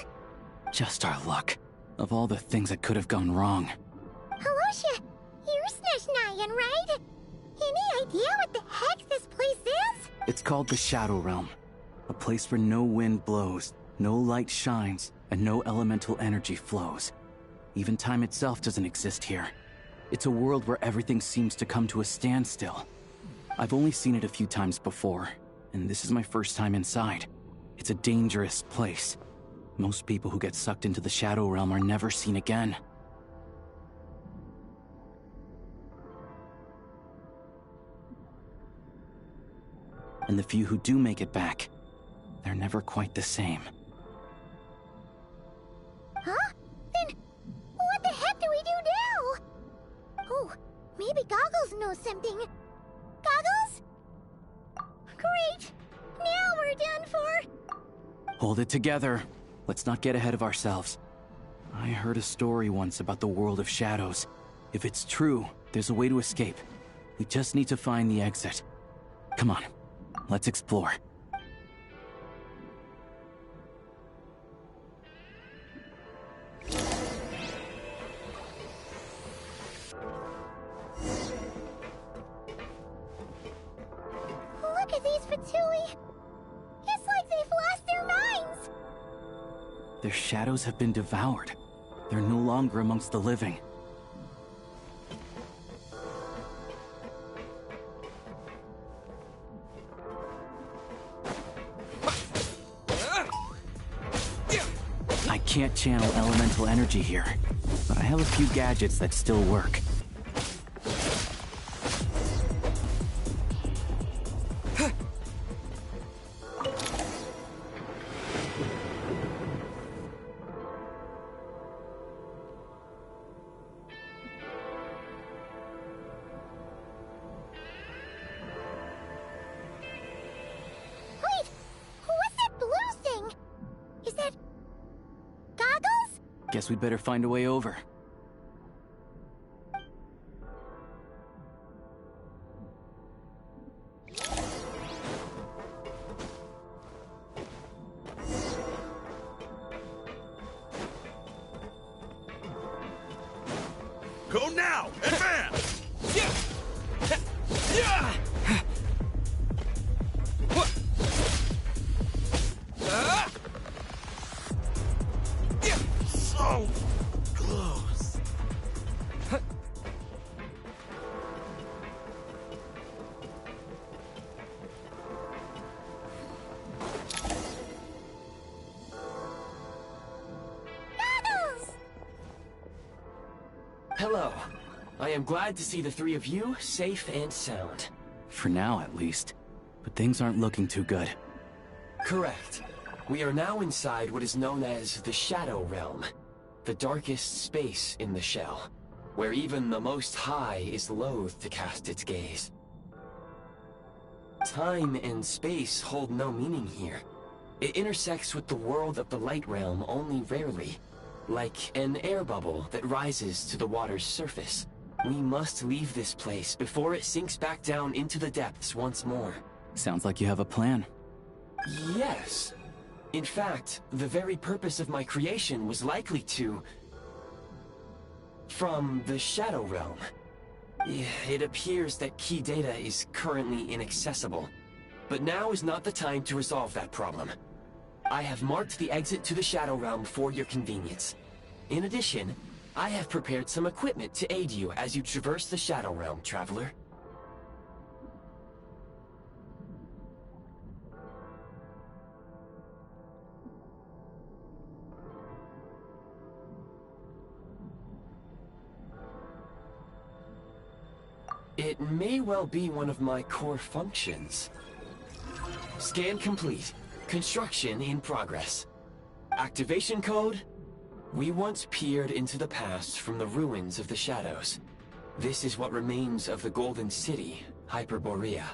Just our luck. Of all the things that could have gone wrong. Halosha, you're Snezhnayan, right? Any idea what the heck this place is? It's called the Shadow Realm. A place where no wind blows, no light shines, and no elemental energy flows. Even time itself doesn't exist here. It's a world where everything seems to come to a standstill. I've only seen it a few times before, and this is my first time inside. It's a dangerous place. Most people who get sucked into the Shadow Realm are never seen again. And the few who do make it back, they're never quite the same. Huh? Then what the heck do we do now? Oh, maybe Goggles knows something. Goggles? Great! Now we're done for! Hold it together. Let's not get ahead of ourselves. I heard a story once about the world of shadows. If it's true, there's a way to escape. We just need to find the exit. Come on, let's explore. Look at these Fatui! It's like they've lost their minds! Their shadows have been devoured. They're no longer amongst the living. I can't channel elemental energy here, but I have a few gadgets that still work. Guess we'd better find a way over. Go now! Advance! So close. Hello. I am glad to see the three of you safe and sound. For now, at least. But things aren't looking too good. Correct. We are now inside what is known as the Shadow Realm, the darkest space in the shell, where even the Most High is loath to cast its gaze. Time and space hold no meaning here. It intersects with the world of the Light Realm only rarely, like an air bubble that rises to the water's surface. We must leave this place before it sinks back down into the depths once more. Sounds like you have a plan. Yes. In fact, the very purpose of my creation was likely to... from the Shadow Realm. It appears that key data is currently inaccessible, but now is not the time to resolve that problem. I have marked the exit to the Shadow Realm for your convenience. In addition, I have prepared some equipment to aid you as you traverse the Shadow Realm, traveler. It may well be one of my core functions. Scan complete. Construction in progress. Activation code? We once peered into the past from the ruins of the shadows. This is what remains of the Golden City, Hyperborea.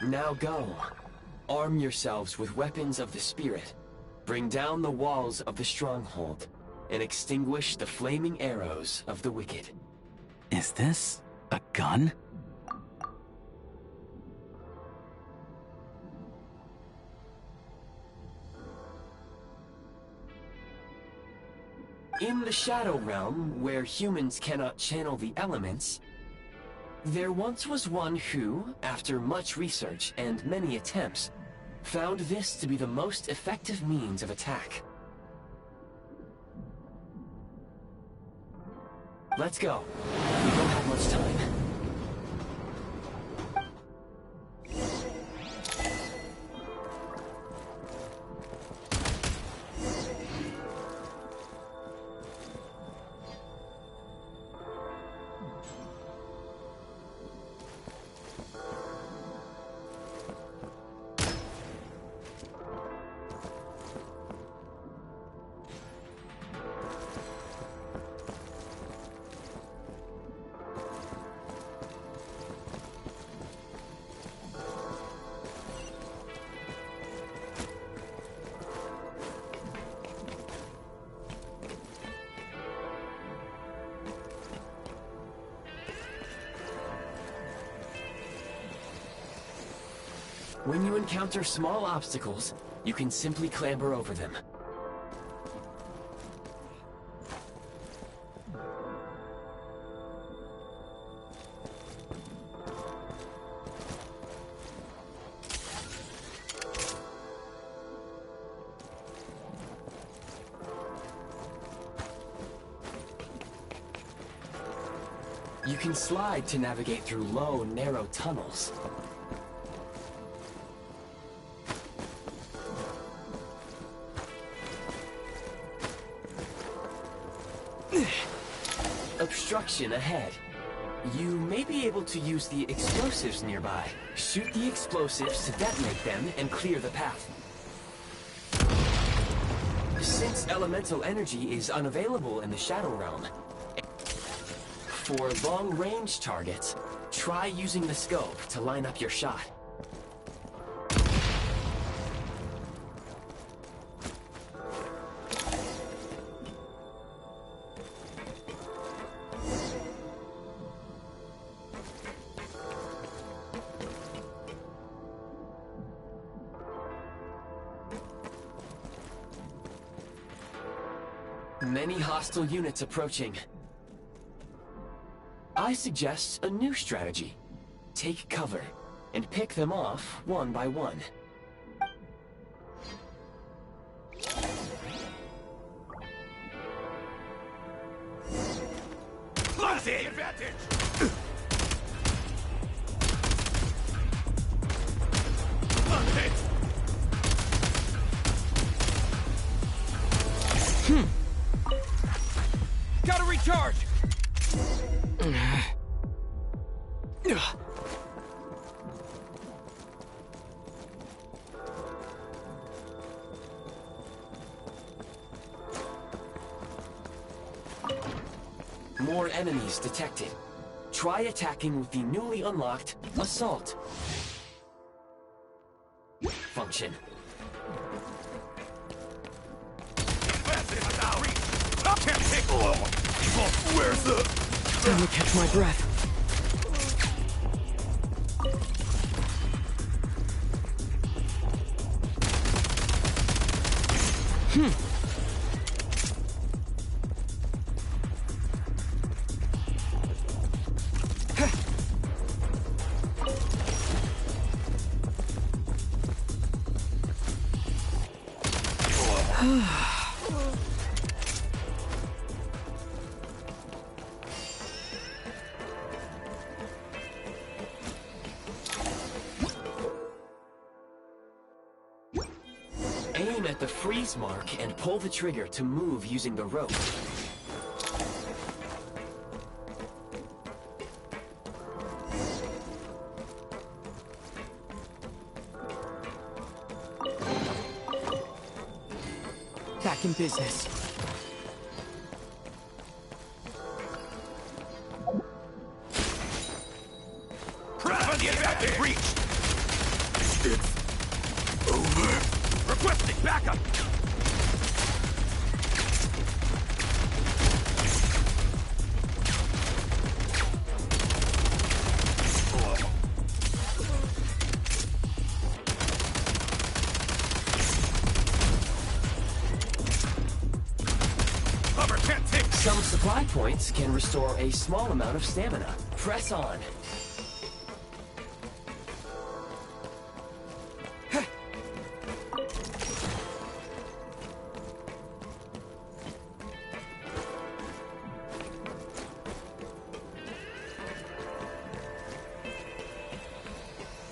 Now go. Arm yourselves with weapons of the spirit. Bring down the walls of the stronghold, and extinguish the flaming arrows of the wicked. Is this a gun? In the Shadow Realm, where humans cannot channel the elements, There once was one who, after much research and many attempts, found this to be the most effective means of attack. Let's go. We don't have much time. When you encounter small obstacles, you can simply clamber over them. You can slide to navigate through low, narrow tunnels. Obstruction ahead. You may be able to use the explosives nearby. Shoot the explosives to detonate them and clear the path. Since elemental energy is unavailable in the Shadow Realm, for long-range targets, try using the scope to line up your shot. Many hostile units approaching. I suggest a new strategy. Take cover, and pick them off one by one. Close it! Advantage! Gotta recharge! More enemies detected. Try attacking with the newly unlocked Assault function. Where's the... Time to catch my breath. Aim at the freeze mark and pull the trigger to move using the rope. Back in business. The advantage reached! It's over. Requesting backup! Some Supply points can restore a small amount of stamina. Press on.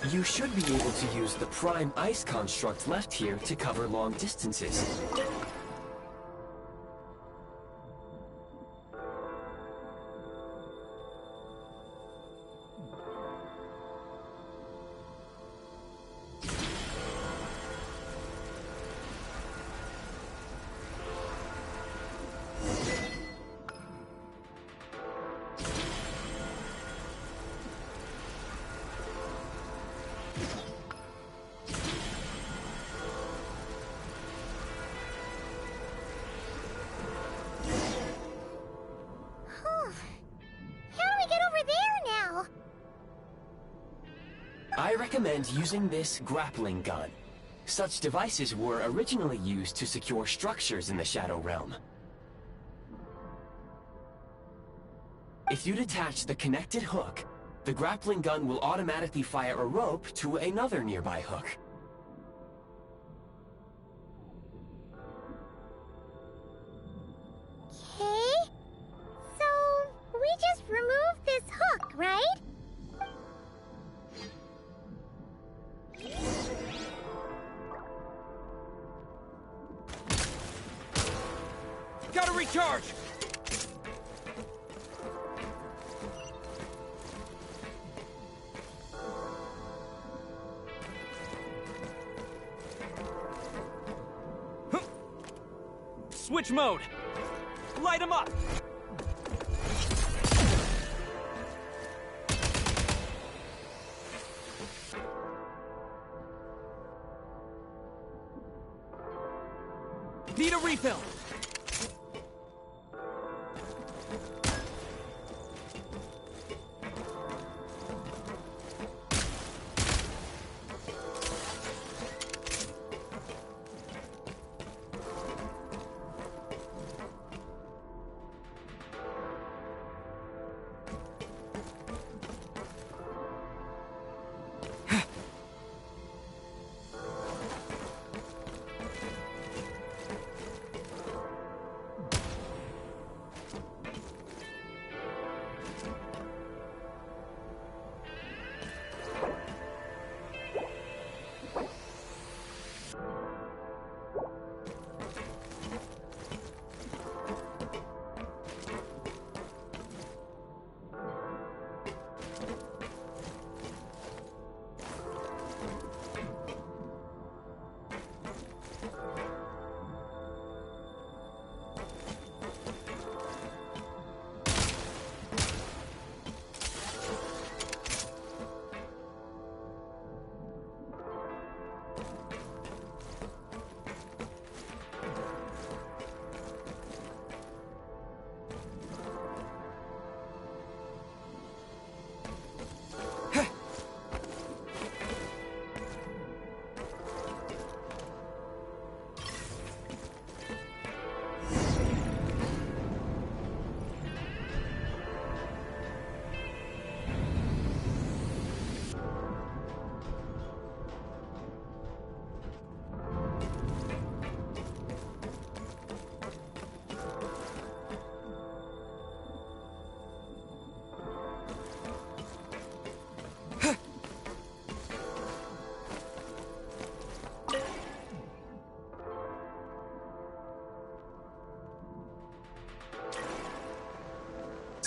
You should be able to use the prime ice construct left here to cover long distances. I recommend using this grappling gun. Such devices were originally used to secure structures in the Shadow Realm. If you detach the connected hook, the grappling gun will automatically fire a rope to another nearby hook. Okay. So, we just remove this hook, right? Gotta recharge! Switch mode! Light him up! Need a refill!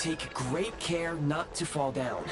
Take great care not to fall down.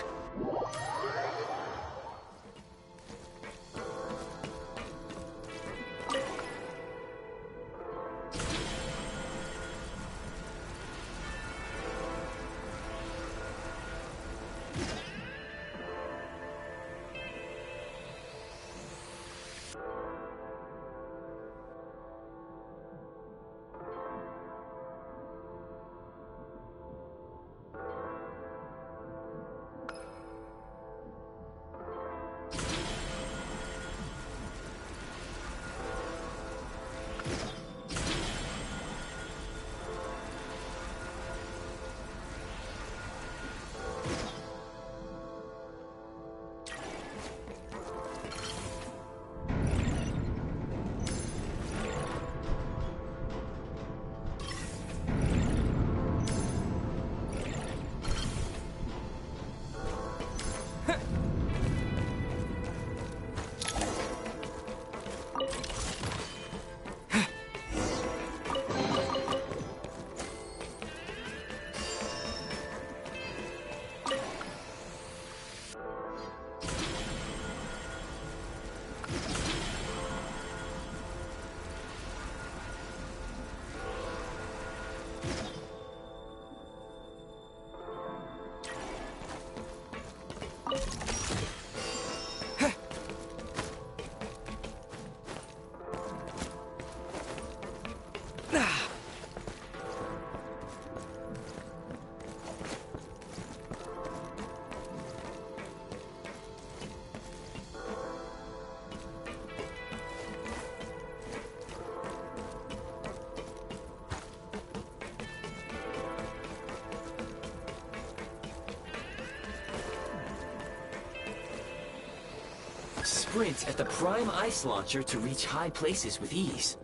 Sprint at the prime ice launcher to reach high places with ease.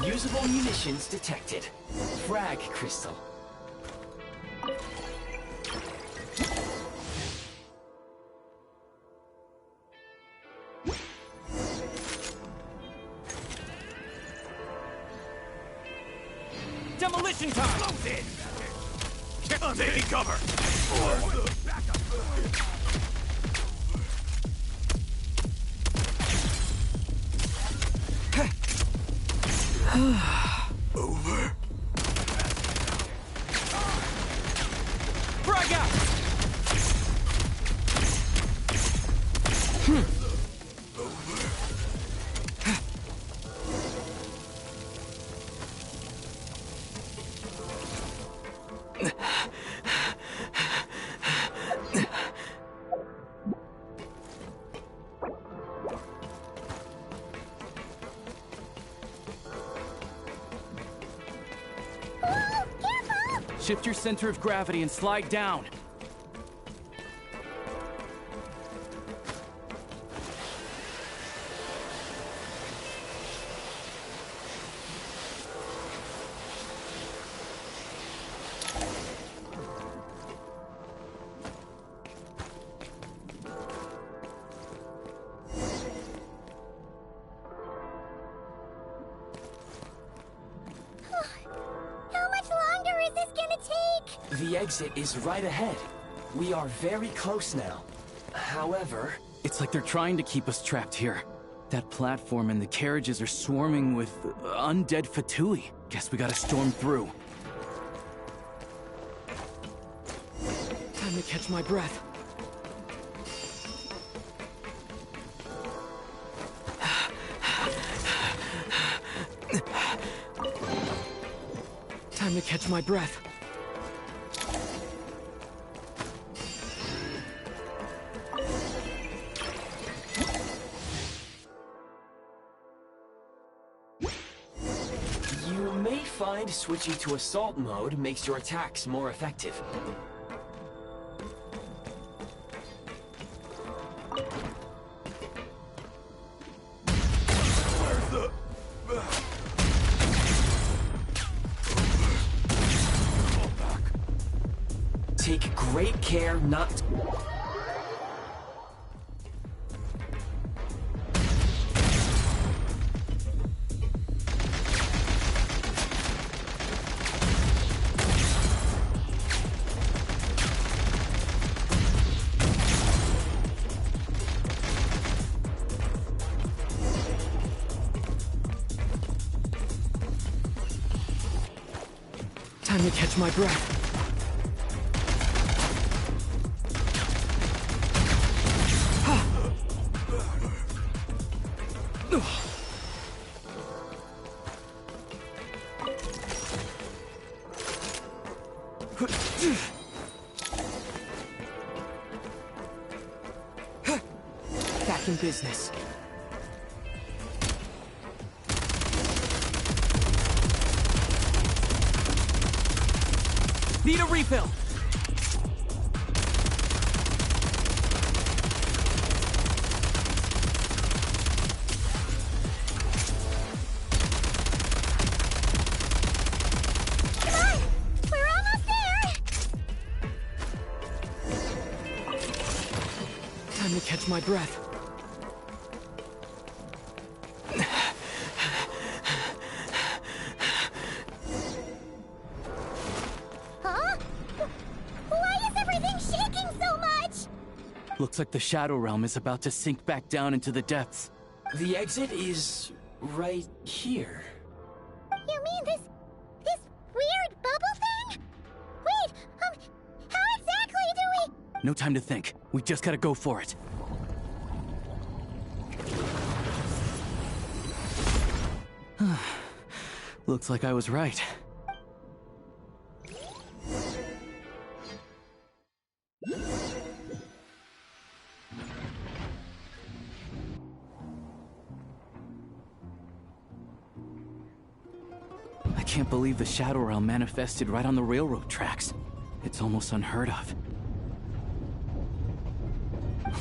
Usable munitions detected. Frag crystal. Demolition time! Close in! I'm taking cover! Over. Frag out! Shift your center of gravity and slide down. The exit is right ahead. We are very close now. However... It's like they're trying to keep us trapped here. That platform and the carriages are swarming with undead Fatui. Guess we gotta storm through. Time to catch my breath. Time to catch my breath. Find switching to assault mode makes your attacks more effective. Where's the... Take great care not to... Time to catch my breath. Back in business. Need a refill! Come on! We're almost there! Time to catch my breath. Looks like the Shadow Realm is about to sink back down into the depths. The exit is right here. You mean this weird bubble thing? Wait, how exactly do we... No time to think. We just gotta go for it. Looks like I was right. I can't believe the Shadow Realm manifested right on the railroad tracks. It's almost unheard of.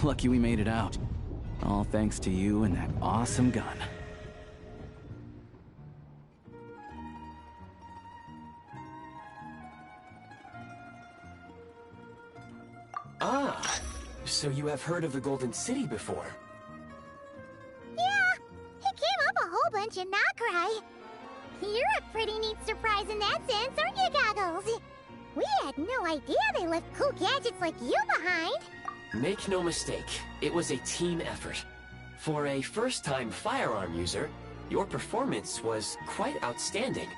Lucky we made it out. All thanks to you and that awesome gun. Ah, so you have heard of the Golden City before? Yeah, it came up a whole bunch in Nokrai. You're a pretty neat surprise in that sense, aren't you, Goggles? We had no idea they left cool gadgets like you behind. Make no mistake, it was a team effort. For a first-time firearm user, your performance was quite outstanding,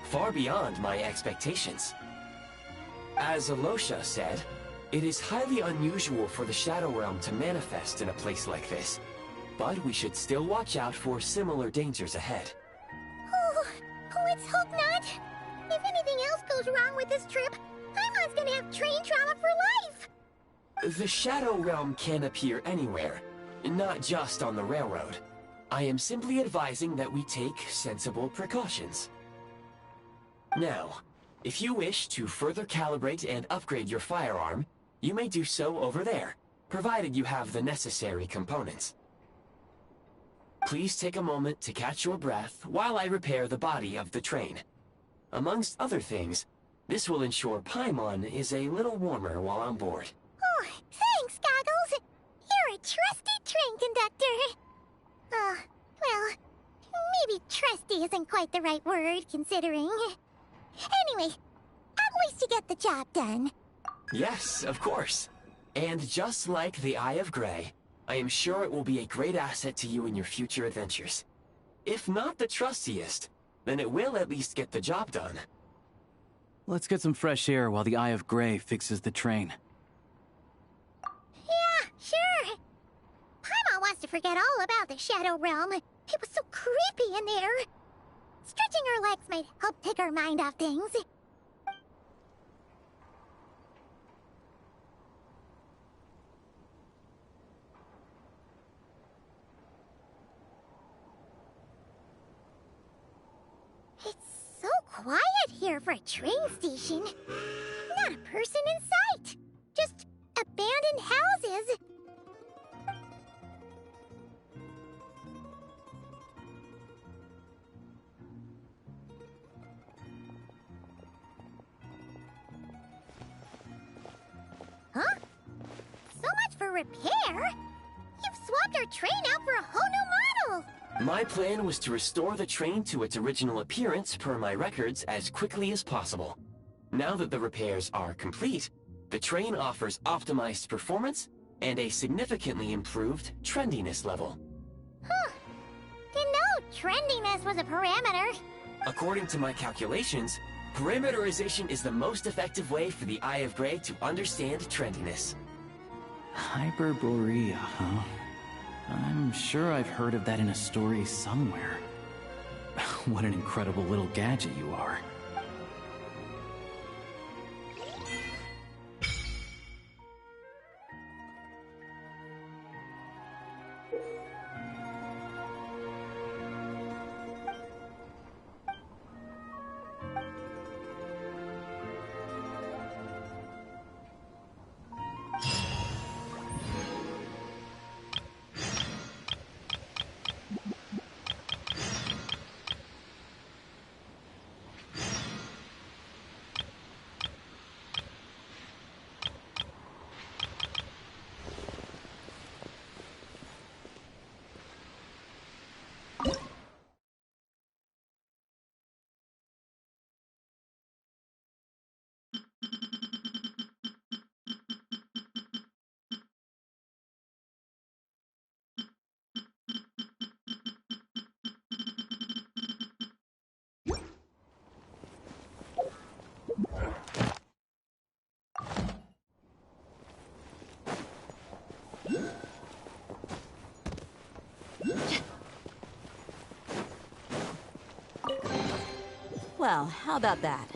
far beyond my expectations. As Alosha said, it is highly unusual for the Shadow Realm to manifest in a place like this, but we should still watch out for similar dangers ahead. Oh, let's hope not. If anything else goes wrong with this trip, Paimon's gonna have train trauma for life. The Shadow Realm can appear anywhere, not just on the railroad. I am simply advising that we take sensible precautions. Now, if you wish to further calibrate and upgrade your firearm, you may do so over there, provided you have the necessary components. Please take a moment to catch your breath while I repair the body of the train. Amongst other things, this will ensure Paimon is a little warmer while on board. Oh, thanks, Goggles. You're a trusty train conductor. Well, maybe trusty isn't quite the right word, considering. Anyway, at least you get the job done. Yes, of course. And just like the Eye of Grey, I am sure it will be a great asset to you in your future adventures. If not the trustiest, then it will at least get the job done. Let's get some fresh air while the Eye of Grey fixes the train. Yeah, sure. Paimon wants to forget all about the Shadow Realm. It was so creepy in there. Stretching her legs might help take her mind off things. It's so quiet here for a train station. Not a person in sight. Just abandoned houses. Huh? So much for repair? You've swapped our train out for a whole new model! My plan was to restore the train to its original appearance per my records as quickly as possible. Now that the repairs are complete, the train offers optimized performance and a significantly improved trendiness level. Huh. Didn't know trendiness was a parameter. According to my calculations, parameterization is the most effective way for the Eye of Grey to understand trendiness. Hyperborea, huh? I'm sure I've heard of that in a story somewhere. What an incredible little gadget you are. Well, how about that?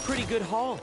Pretty good haul.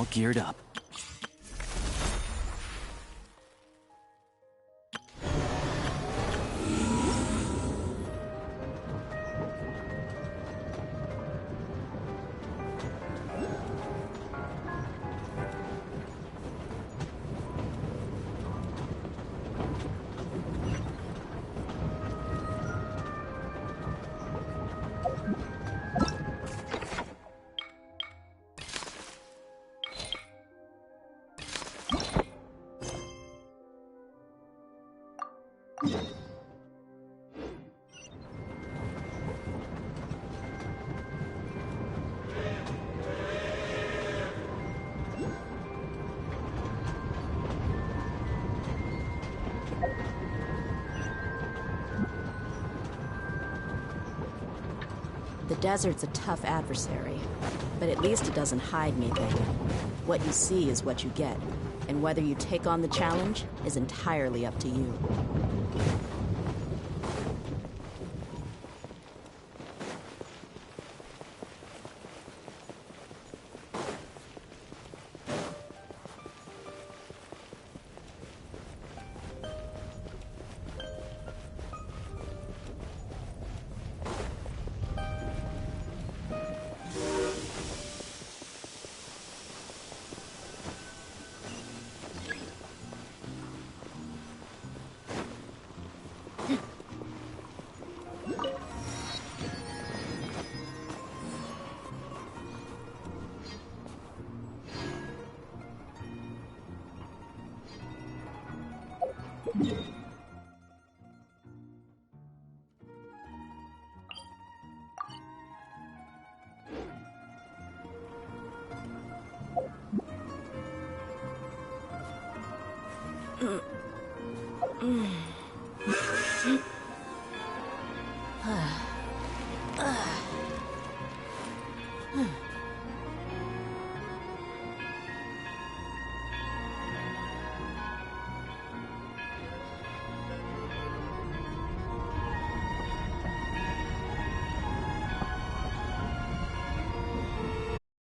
all geared up. The desert's a tough adversary, but at least it doesn't hide anything. What you see is what you get, and whether you take on the challenge is entirely up to you.